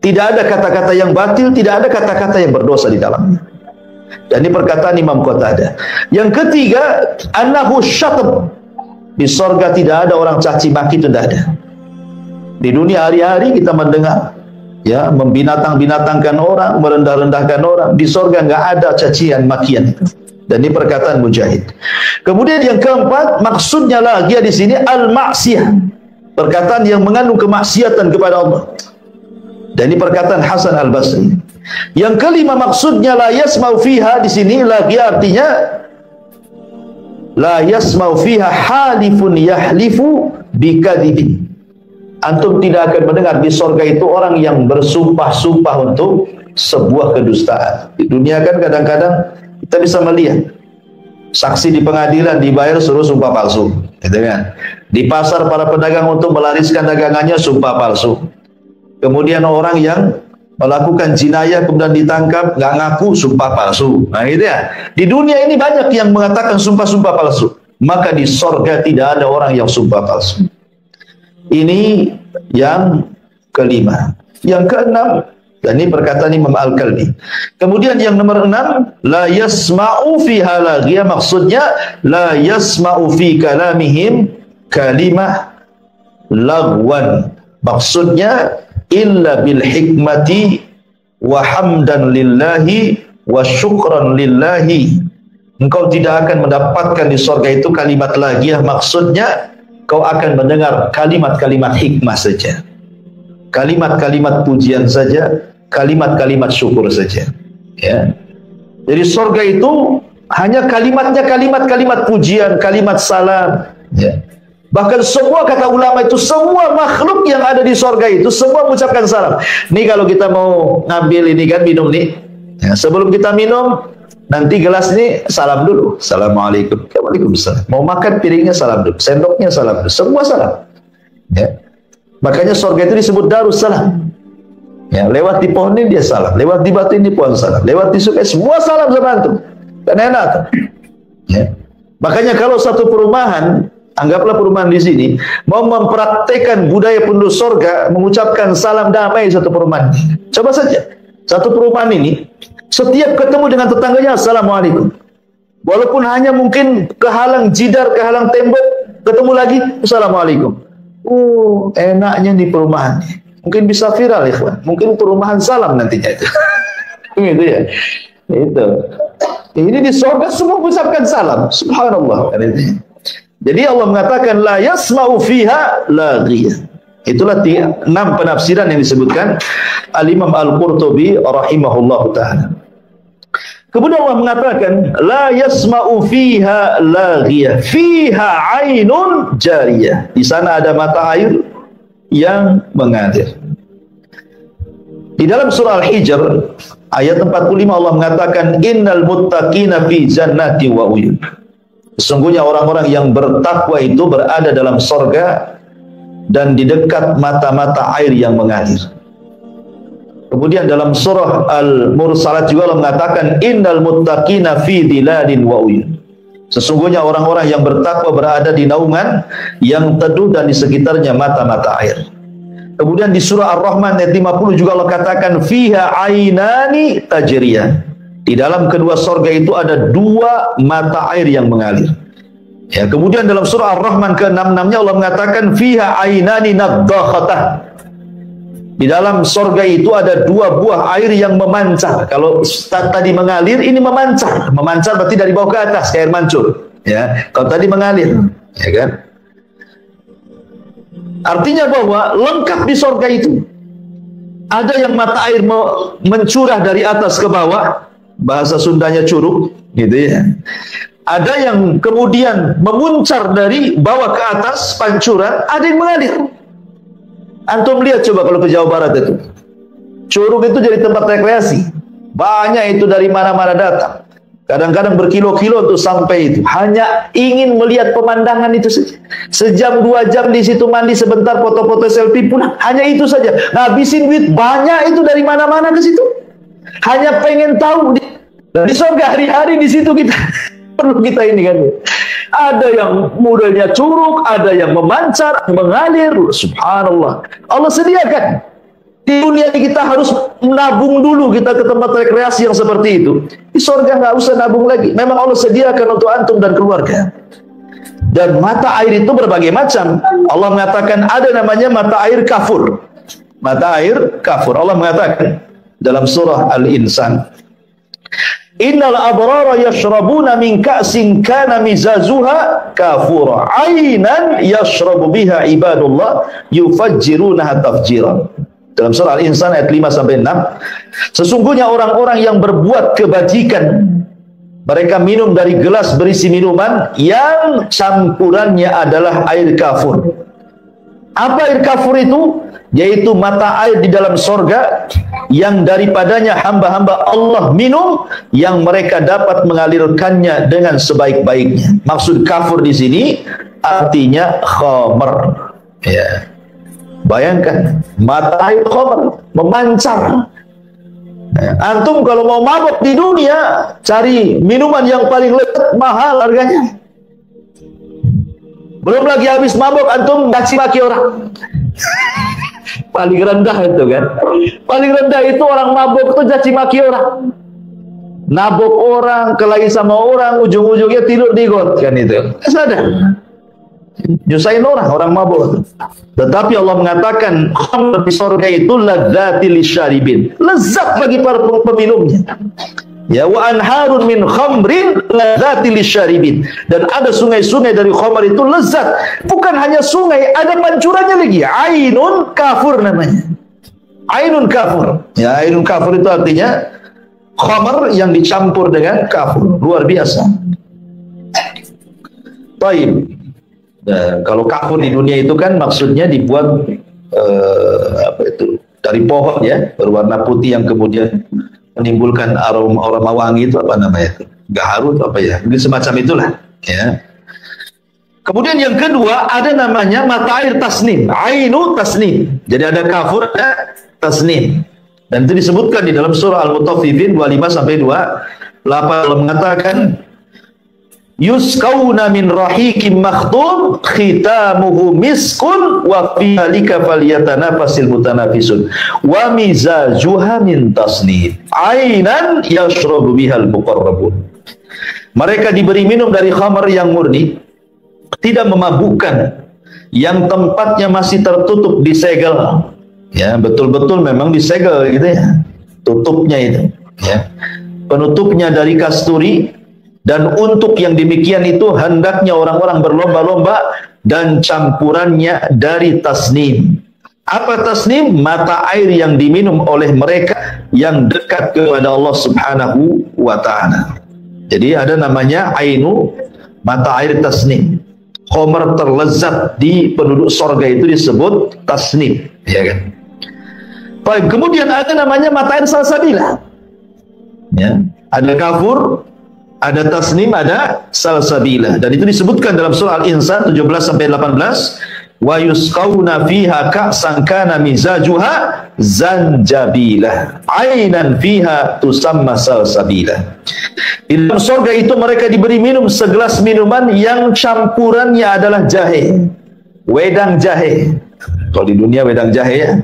Tidak ada kata-kata yang batil, tidak ada kata-kata yang berdosa di dalamnya. Dan ini perkataan Imam Qatadah. Yang ketiga, annahu syatm. Di surga tidak ada orang caci maki, itu tidak ada. Di dunia hari-hari kita mendengar, ya, membinatang-binatangkan orang, merendah-rendahkan orang. Di surga nggak ada cacian makian itu. Dan ini perkataan Mujahid. Kemudian yang keempat, maksudnya lagi di sini al-maksiyah, perkataan yang mengandung kemaksiatan kepada Allah. Dan ini perkataan Hasan Al-Basri. Yang kelima, maksudnya la yasma'u fiha, di sini lagi artinya la yasma'u fiha halifun yahlifu bikadzibin. Antum tidak akan mendengar di surga itu orang yang bersumpah-sumpah untuk sebuah kedustaan. Di dunia kan kadang-kadang kita bisa melihat saksi di pengadilan dibayar suruh sumpah palsu, gitu kan? Di pasar para pedagang untuk melariskan dagangannya sumpah palsu. Kemudian orang yang melakukan jinayah kemudian ditangkap nggak ngaku, sumpah palsu. Nah itu ya. Di dunia ini banyak yang mengatakan sumpah-sumpah palsu. Maka di surga tidak ada orang yang sumpah palsu. Ini yang kelima. Yang keenam, dan ini perkataan Imam Al-Kalbi. Kemudian yang nomor 6, la yasma'u fiha laghiyah, maksudnya la yasma'u fi kalamihim kalimah lagwan. Maksudnya illa bil hikmati wa hamdan lillahi wa syukran lillahi. Engkau tidak akan mendapatkan di surga itu kalimat laghiyah, maksudnya kau akan mendengar kalimat-kalimat hikmah saja, kalimat-kalimat pujian saja, kalimat-kalimat syukur saja. Ya. Jadi surga itu hanya kalimatnya kalimat-kalimat pujian, kalimat salam. Ya. Bahkan semua, kata ulama itu, semua makhluk yang ada di surga itu semua mengucapkan salam. Nih kalau kita mau ngambil ini kan, minum nih, ya, sebelum kita minum nanti gelas ini salam dulu, assalamualaikum, waalaikumsalam. Mau makan piringnya salam dulu, sendoknya salam dulu, semua salam. Ya. Makanya surga itu disebut Darussalam. Ya, lewat di pohon ini dia salam, lewat di batu ini pohon salam, lewat di sungai semua salam sama antum. Kan enak. Ya. Makanya kalau satu perumahan, anggaplah perumahan di sini mau mempraktekkan budaya penduduk surga mengucapkan salam damai satu perumahan. Coba saja satu perumahan ini setiap ketemu dengan tetangganya assalamualaikum. Walaupun hanya mungkin kehalang jidar, kehalang tembok, ketemu lagi assalamualaikum. Enaknya di perumahan. Mungkin bisa viral, ikhwan. Mungkin perumahan salam nantinya itu. Gitu ya. Itu. Ini di surga semua mengucapkan salam. Subhanallah. Jadi Allah mengatakan la yasma'u fiha laghiyah. Itulah 6 penafsiran yang disebutkan Al-Imam Al-Qurtubi rahimahullahu ta'ala. Kemudian Allah mengatakan la yasma'u fiha laghiyah fiha ainun jariyah. Di sana ada mata air yang mengalir. Di dalam surah Al-Hijr ayat 45 Allah mengatakan innal muttaqina fi jannati wa uyun. Sesungguhnya orang-orang yang bertakwa itu berada dalam sorga dan di dekat mata-mata air yang mengalir. Kemudian dalam surah Al-Mursalat juga Allah mengatakan innal muttaqina fi dhilalin wa uyun. Sesungguhnya orang-orang yang bertakwa berada di naungan yang teduh dan di sekitarnya mata-mata air. Kemudian di surah Ar-Rahman ayat 50 juga Allah katakan fiha ainani tajriyan. Di dalam kedua sorga itu ada 2 mata air yang mengalir. Ya, kemudian dalam surah Ar-Rahman ke-66-nya Allah mengatakan fiha ainani nadakhatah. Di dalam sorga itu ada 2 buah air yang memancar. Kalau tadi mengalir, ini memancar. Memancar berarti dari bawah ke atas, kayak air mancur. Ya, kalau tadi mengalir, ya kan? Artinya bahwa lengkap di sorga itu. Ada yang mata air mencurah dari atas ke bawah, bahasa Sundanya curug, gitu ya. Ada yang kemudian memuncar dari bawah ke atas, pancuran, ada yang mengalir. Antum lihat coba kalau ke Jawa Barat itu. Curug itu jadi tempat rekreasi. Banyak itu dari mana-mana datang. Kadang-kadang berkilo-kilo untuk sampai itu. Hanya ingin melihat pemandangan itu saja. Sejam 2 jam di situ mandi sebentar, foto-foto selfie pulang. Hanya itu saja. Ngabisin duit banyak itu dari mana-mana ke situ. Hanya pengen tahu di surga hari-hari di situ kita perlu kita ini kan. Ada yang modelnya curug, ada yang memancar, mengalir. Subhanallah. Allah sediakan. Di dunia kita harus menabung dulu kita ke tempat rekreasi yang seperti itu. Di surga nggak usah nabung lagi. Memang Allah sediakan untuk antum dan keluarga. Dan mata air itu berbagai macam. Allah mengatakan ada namanya mata air kafur. Mata air kafur. Allah mengatakan dalam surah Al-Insan. Innal abrara yashrabuna min ka'sin kana mizazuha kafura ainan yashrabu biha ibadullah yufajjirunaha tafjiran. Dalam surah Al-Insan ayat 5 sampai 6, sesungguhnya orang-orang yang berbuat kebajikan mereka minum dari gelas berisi minuman yang campurannya adalah air kafur. Apa air kafur itu? Yaitu mata air di dalam sorga yang daripadanya hamba-hamba Allah minum, yang mereka dapat mengalirkannya dengan sebaik-baiknya. Maksud kafur di sini artinya khamr. Ya. Bayangkan mata air khamr memancar. Ya. Antum kalau mau mabuk di dunia cari minuman yang paling lezat, mahal harganya. Belum lagi habis mabuk antum caci maki orang. Paling rendah itu kan. Paling rendah itu orang mabuk itu caci maki orang. Nabok orang, kelahi sama orang, ujung-ujungnya tidur di got kan itu. Sadar. Nyusahin orang mabuk. Tetapi Allah mengatakan khamr di surga itu ladzati lisyaribin. Lezat bagi para peminumnya. Ya, wa anharun min khamrin ladzati lisyaribin. Dan ada sungai-sungai dari khamr itu lezat. Bukan hanya sungai, ada pancurannya lagi. Ainun kafur namanya. Ainun kafur. Ya, ainun kafur itu artinya khamr yang dicampur dengan kafur. Luar biasa. Baik. Nah, kalau kafur di dunia itu kan maksudnya dibuat apa itu? Dari pohon ya, berwarna putih yang kemudian menimbulkan aroma wangi, itu apa namanya itu? Gaharu atau apa ya? Mungkin semacam itulah ya. Kemudian yang kedua ada namanya mata air tasnim, ainu tasnim. Jadi ada kafur, ada tasnim. Dan itu disebutkan di dalam surah Al-Mutaffifin 25 sampai 28. Allah mengatakan yusqawna min rahiqim makhtum khitamuhu miskun wa fi dzalika falyatanafasil mutanafisun wa mizajuha min tasnim ainan yashrabu bihal muqarrabun. Mereka diberi minum dari khamar yang murni, tidak memabukkan, yang tempatnya masih tertutup disegel. Ya, betul-betul memang disegel gitu ya. Tutupnya itu ya. Penutupnya dari kasturi. Dan untuk yang demikian itu hendaknya orang-orang berlomba-lomba dan campurannya dari tasnim. Apa tasnim? Mata air yang diminum oleh mereka yang dekat kepada Allah Subhanahu wa ta'ala. Jadi ada namanya ainu, mata air tasnim. Khamar terlezat di penduduk sorga itu disebut tasnim, ya kan? Baik, kemudian ada namanya mata air salsabila. Ya, ada kafur, ada tasnim, ada salsabila, dan itu disebutkan dalam surah Al-Insan 17 sampai 18. Wa yusqawna fiha ka'san kana mizajuha zanjabila ainan fiha tusamma salsabila. Di dalam surga itu mereka diberi minum segelas minuman yang campurannya adalah jahe, wedang jahe. Kalau di dunia wedang jahe ya,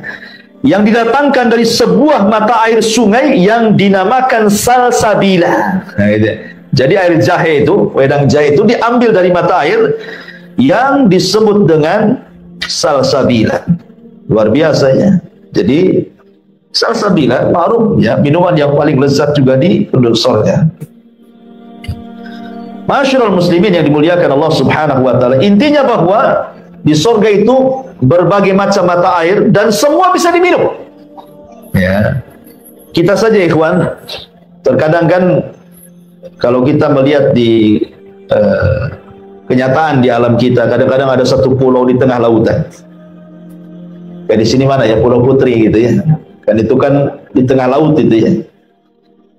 yang didatangkan dari sebuah mata air sungai yang dinamakan salsabila. Nah, itu. Jadi air jahe itu, wedang jahe itu diambil dari mata air yang disebut dengan salsabila. Luar biasa ya. Jadi salsabila ma'ruf ya, minuman yang paling lezat juga di penduduk surga. Masyarul muslimin yang dimuliakan Allah Subhanahu wa taala, intinya bahwa di surga itu berbagai macam mata air dan semua bisa diminum. Ya. Kita saja ikhwan, terkadang kan kalau kita melihat di kenyataan di alam kita, kadang-kadang ada satu pulau di tengah lautan. Kayak di sini mana ya, Pulau Putri gitu ya. Kan itu kan di tengah laut itu ya.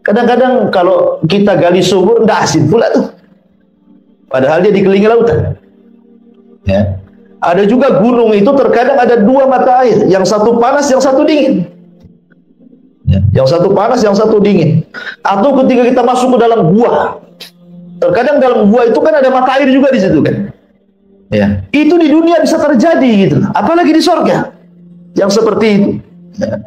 Kadang-kadang kalau kita gali sumur, nggak asin pula tuh. Padahal dia dikelilingi lautan. Ya. Ada juga gunung itu terkadang ada dua mata air, yang satu panas, yang satu dingin. Ya. Yang satu panas, yang satu dingin. Atau ketika kita masuk ke dalam gua, terkadang dalam gua itu kan ada mata air juga di situ kan. Ya. Itu di dunia bisa terjadi gitu. Apalagi di surga yang seperti itu. Ya.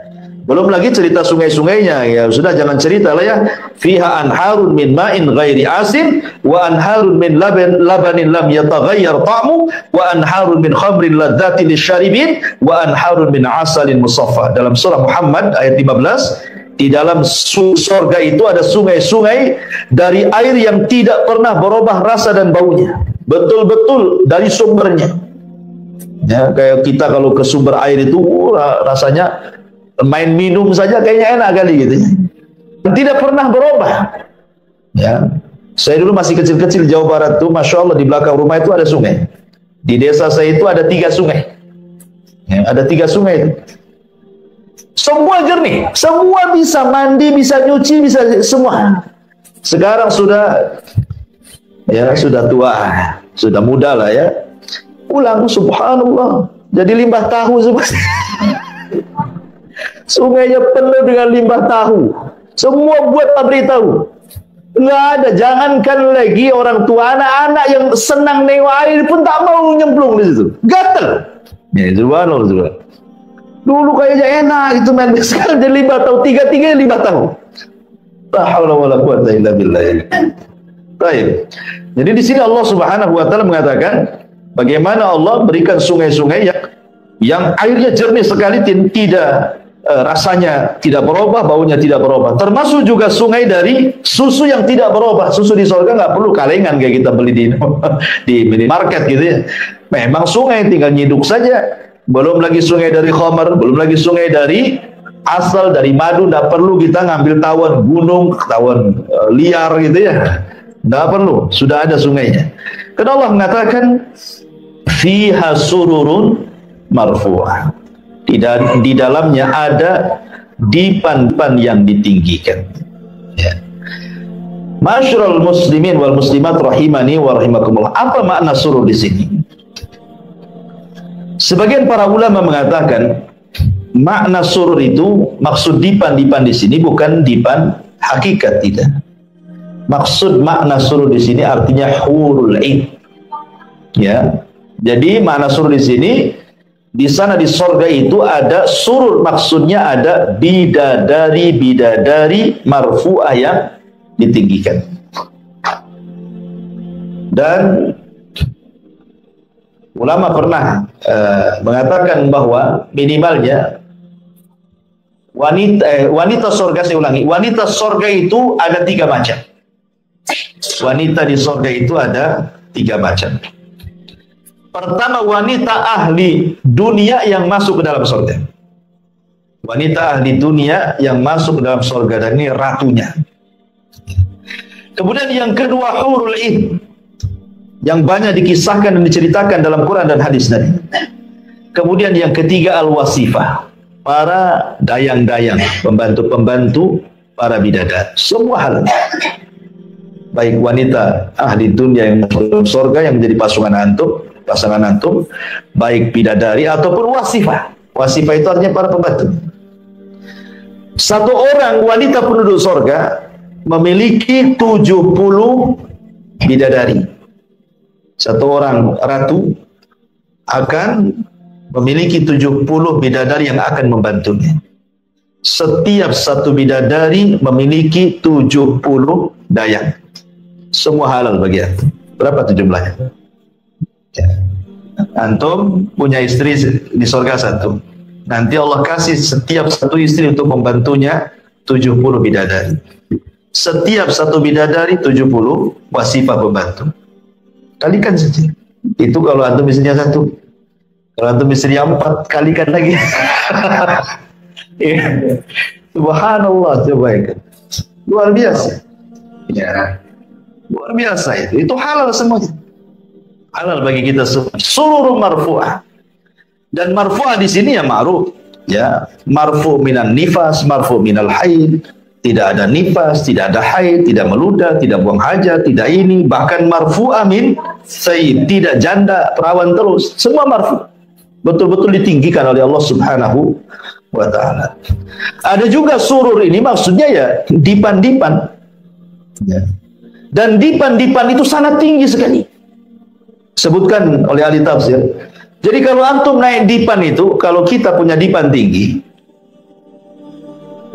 Belum lagi cerita sungai-sungainya, ya sudah jangan cerita lah ya. Fiha anharun min ma'in ghairi asin wa anharun min labanin lam yataghayyar ta'mu wa anharun min khamrin ladzatin lisyaribin wa anharun min asalin musaffa. Dalam surah Muhammad ayat 15, di dalam surga itu ada sungai-sungai dari air yang tidak pernah berubah rasa dan baunya. Betul-betul dari sumbernya. Ya, kayak kita kalau ke sumber air itu rasanya main minum saja kayaknya enak kali gitu ya. Tidak pernah berubah. Ya. Saya dulu masih kecil-kecil di Jawa Barat tuh, Masya Allah, di belakang rumah itu ada sungai. Di desa saya itu ada 3 sungai. Ya, ada 3 sungai itu. Semua jernih, semua bisa mandi, bisa nyuci, bisa semua. Sekarang sudah ya sudah tua, sudah muda lah ya. Pulang, subhanallah, jadi limbah tahu seperti. Sungainya penuh dengan limbah tahu. Semua buat pabrik tahu. Nggak ada. Jangankan lagi orang tua, anak-anak yang senang nengok air pun tak mau nyemplung di situ. Gatel. Ya, subhanallah. Dulu kayaknya enak itu main. Sekarang jadi limbah tahu. 3-3 limbah tahu. La haula wala quwwata illa billah. Baik. Jadi di sini Allah Subhanahu wa taala mengatakan bagaimana Allah berikan sungai-sungai yang airnya jernih sekali, tidak rasanya tidak berubah, baunya tidak berubah. Termasuk juga sungai dari susu yang tidak berubah. Susu di surga nggak perlu kalengan kayak kita beli di minimarket gitu ya. Memang sungai tinggal nyiduk saja. Belum lagi sungai dari khamar, belum lagi sungai dari asal, dari madu. Nggak perlu kita ngambil tawon gunung, tawon liar gitu ya. Nggak perlu, sudah ada sungainya. Karena Allah mengatakan fiha sururun marfu'ah. Di dalamnya ada dipan-dipan yang ditinggikan. Ya. Masyarul muslimin wal muslimat rahimani wa rahimakumullah. Apa makna surur di sini? Sebagian para ulama mengatakan makna surur itu, maksud dipan-dipan di sini bukan dipan hakikat, tidak. Maksud makna surur di sini artinya hurul ain. Ya. Jadi makna surur di sini, di sana di sorga itu ada surur, maksudnya ada bidadari marfu'ah yang ditinggikan. Dan ulama pernah mengatakan bahwa minimalnya wanita sorga, saya ulangi, wanita sorga itu ada 3 macam. Wanita di sorga itu ada 3 macam. Pertama, wanita ahli dunia yang masuk ke dalam surga. Wanita ahli dunia yang masuk ke dalam surga, dan ini ratunya. Kemudian yang kedua, hurul ain, yang banyak dikisahkan dan diceritakan dalam Quran dan hadis tadi. Kemudian yang ketiga, al-wasifah, para dayang-dayang, pembantu-pembantu para bidadari. Semua hal, baik wanita ahli dunia yang masuk ke dalam surga yang menjadi pasangan antum, baik bidadari ataupun wasifah. Wasifah itu artinya para pembantu. Satu orang wanita penduduk surga memiliki 70 bidadari. Satu orang ratu akan memiliki 70 bidadari yang akan membantunya. Setiap satu bidadari memiliki 70 dayang. Semua halal bagi antum. Berapa tuh jumlahnya? Antum punya istri di surga satu. Nanti Allah kasih setiap satu istri untuk membantunya 70 bidadari. Setiap satu bidadari 70 wasifah pembantu. Kalikan saja. Itu kalau antum istrinya satu. Kalau antum istrinya 4, kalikan lagi. Subhanallah, coba ya. Luar biasa. Ya. Luar biasa itu. Itu halal semuanya. Halal bagi kita semua. Seluruh marfu'ah. Dan marfu'ah di sini ya ma'ruf. Ya, marfu' minan nifas, marfu' minal haid. Tidak ada nifas, tidak ada haid, tidak meludah, tidak buang hajat, tidak ini, bahkan marfu'ah min sayyid, tidak janda, perawan terus. Semua marfu'. Betul-betul ditinggikan oleh Allah Subhanahu wa ta'ala. Ada juga surur, ini maksudnya ya dipan-dipan. Ya. Dan dipan-dipan itu sangat tinggi sekali. Sebutkan oleh ahli tafsir. Jadi kalau antum naik dipan itu, kalau kita punya dipan tinggi,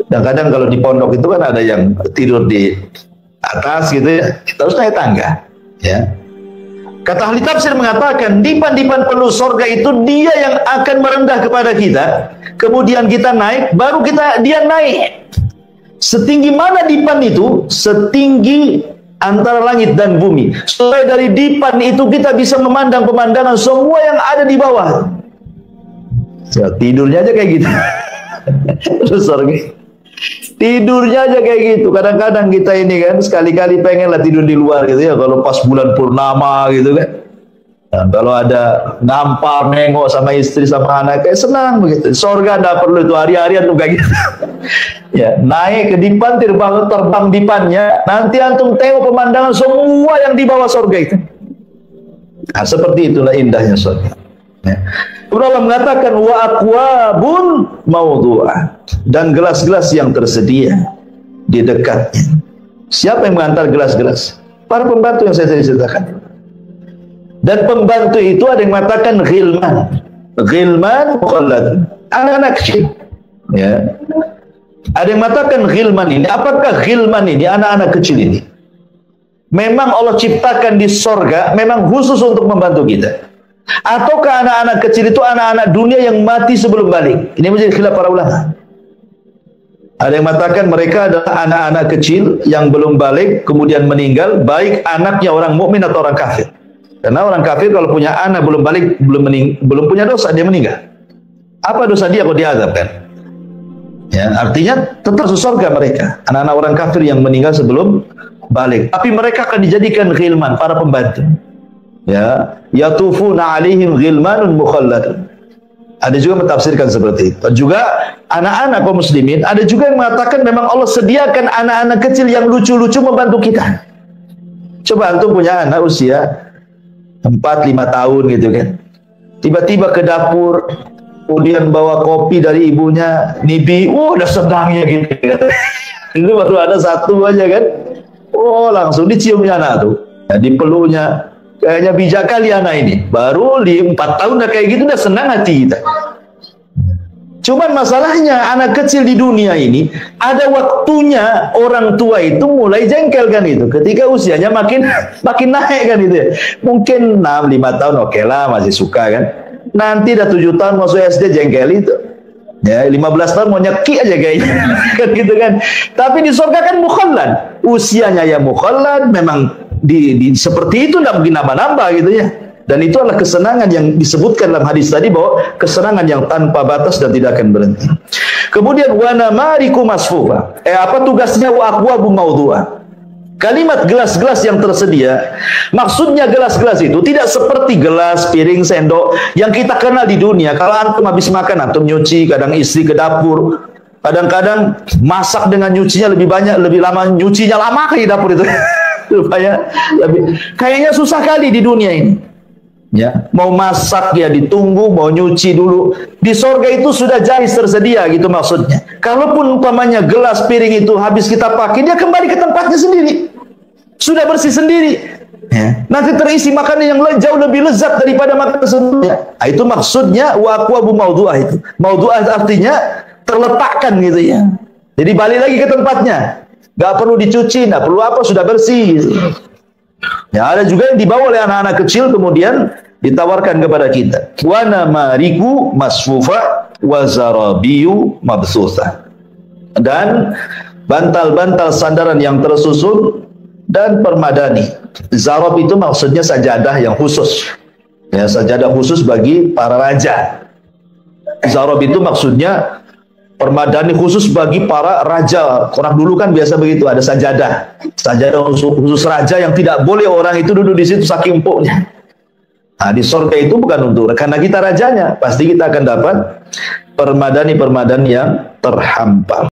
dan kadang kalau di pondok itu kan ada yang tidur di atas gitu ya, kita harus naik tangga. Ya. Kata ahli tafsir mengatakan, dipan-dipan penduduk surga itu dia yang akan merendah kepada kita, kemudian kita naik, baru dia naik. Setinggi mana dipan itu? Setinggi antara langit dan bumi. Supaya dari dipan itu kita bisa memandang pemandangan semua yang ada di bawah. Ya, tidurnya aja kayak gitu. Tidurnya aja kayak gitu. Kadang-kadang kita ini kan sekali-kali pengen lah tidur di luar gitu ya. Kalau pas bulan purnama gitu kan. Nah, kalau ada nampar, nengok sama istri sama anak, kayak senang begitu. Surga nggak perlu itu hari-harian tuh kayak gitu. Ya, naik ke dipan, terbang dipannya, nanti antum tengok pemandangan semua yang di bawah surga itu. Nah, seperti itulah indahnya surga. Ya. Allah mengatakan wa aqwabun mawdu'ah, dan gelas-gelas yang tersedia di dekatnya. Siapa yang mengantar gelas-gelas? Para pembantu yang saya tadi ceritakan. Dan pembantu itu ada yang mengatakan ghilman. Ghilman mukhallad, anak-anak kecil. Ya. Ada yang mengatakan ghilman ini. Apakah ghilman ini, anak-anak kecil ini, memang Allah ciptakan di sorga, memang khusus untuk membantu kita? Ataukah anak-anak kecil itu anak-anak dunia yang mati sebelum balik? Ini menjadi khilaf para ulama. Ada yang mengatakan mereka adalah anak-anak kecil yang belum balik, kemudian meninggal, baik anaknya orang mukmin atau orang kafir. Karena orang kafir kalau punya anak belum balik, belum punya dosa, dia meninggal. Apa dosa dia kalau diazabkan? Ya, artinya tetap ke surga mereka. Anak-anak orang kafir yang meninggal sebelum balik. Tapi mereka akan dijadikan ghilman, para pembantu. Ya, yatufuna alaihim ghilmanun mukhalladun. Ada juga mentafsirkan seperti itu. Juga anak-anak kaum muslimin, ada juga yang mengatakan memang Allah sediakan anak-anak kecil yang lucu-lucu membantu kita. Coba antum punya anak usia 4-5 tahun gitu kan, tiba-tiba ke dapur, kemudian bawa kopi dari ibunya, nibi, udah senangnya gitu kan. Itu baru ada satu aja kan, langsung diciumnya anak tuh, ya, dipeluknya, kayaknya bijak kali anak ini, baru 4 tahun udah kayak gitu, udah senang hati kita. Cuman masalahnya anak kecil di dunia ini ada waktunya orang tua itu mulai jengkel kan itu. Ketika usianya makin naik kan itu ya. Mungkin 6-5 tahun oke lah, masih suka kan. Nanti udah 7 tahun masuk SD jengkel itu. Ya, 15 tahun mau nyeki aja kayaknya. Kan gitu kan. Tapi di surga kan mukhallad. Usianya ya mukhallad, memang di seperti itu enggak mungkin nambah-nambah gitu ya. Dan itu adalah kesenangan yang disebutkan dalam hadis tadi, bahwa kesenangan yang tanpa batas dan tidak akan berhenti. Kemudian wa namariku masfufa. Apa tugasnya wa aqwabu mawdu'a? Kalimat gelas-gelas yang tersedia, maksudnya gelas-gelas itu tidak seperti gelas, piring, sendok yang kita kenal di dunia. Kalau antum habis makan, antum nyuci, kadang istri ke dapur, kadang-kadang masak dengan nyucinya lebih banyak, lebih lama, nyucinya lama ke dapur itu. Kayaknya susah kali di dunia ini. Ya, mau masak ya ditunggu, mau nyuci dulu. Di sorga itu sudah jahis tersedia, gitu maksudnya. Kalaupun umpamanya gelas, piring itu habis kita pakai, dia kembali ke tempatnya sendiri, sudah bersih sendiri. Ya. Nanti terisi makanan yang jauh lebih lezat daripada makanan sebelumnya. Nah, itu maksudnya wa aqwabu mawdu'ah itu. Mawdu'ah artinya terletakkan gitu ya. Jadi balik lagi ke tempatnya. Gak perlu dicuci, gak perlu apa, sudah bersih gitu. Ya, ada juga yang dibawa oleh anak-anak kecil kemudian ditawarkan kepada kita. Wa namariku masfufa wa zarabiyu mabsusa. Dan bantal-bantal sandaran yang tersusun dan permadani. Zarab itu maksudnya sajadah yang khusus. Ya, sajadah khusus bagi para raja. Zarab itu maksudnya permadani khusus bagi para raja. Orang dulu kan biasa begitu, ada sajadah. Sajadah khusus raja yang tidak boleh orang itu duduk di situ saking empuknya. Nah, di surga itu bukan untuk, karena kita rajanya, pasti kita akan dapat permadani-permadani yang terhampar.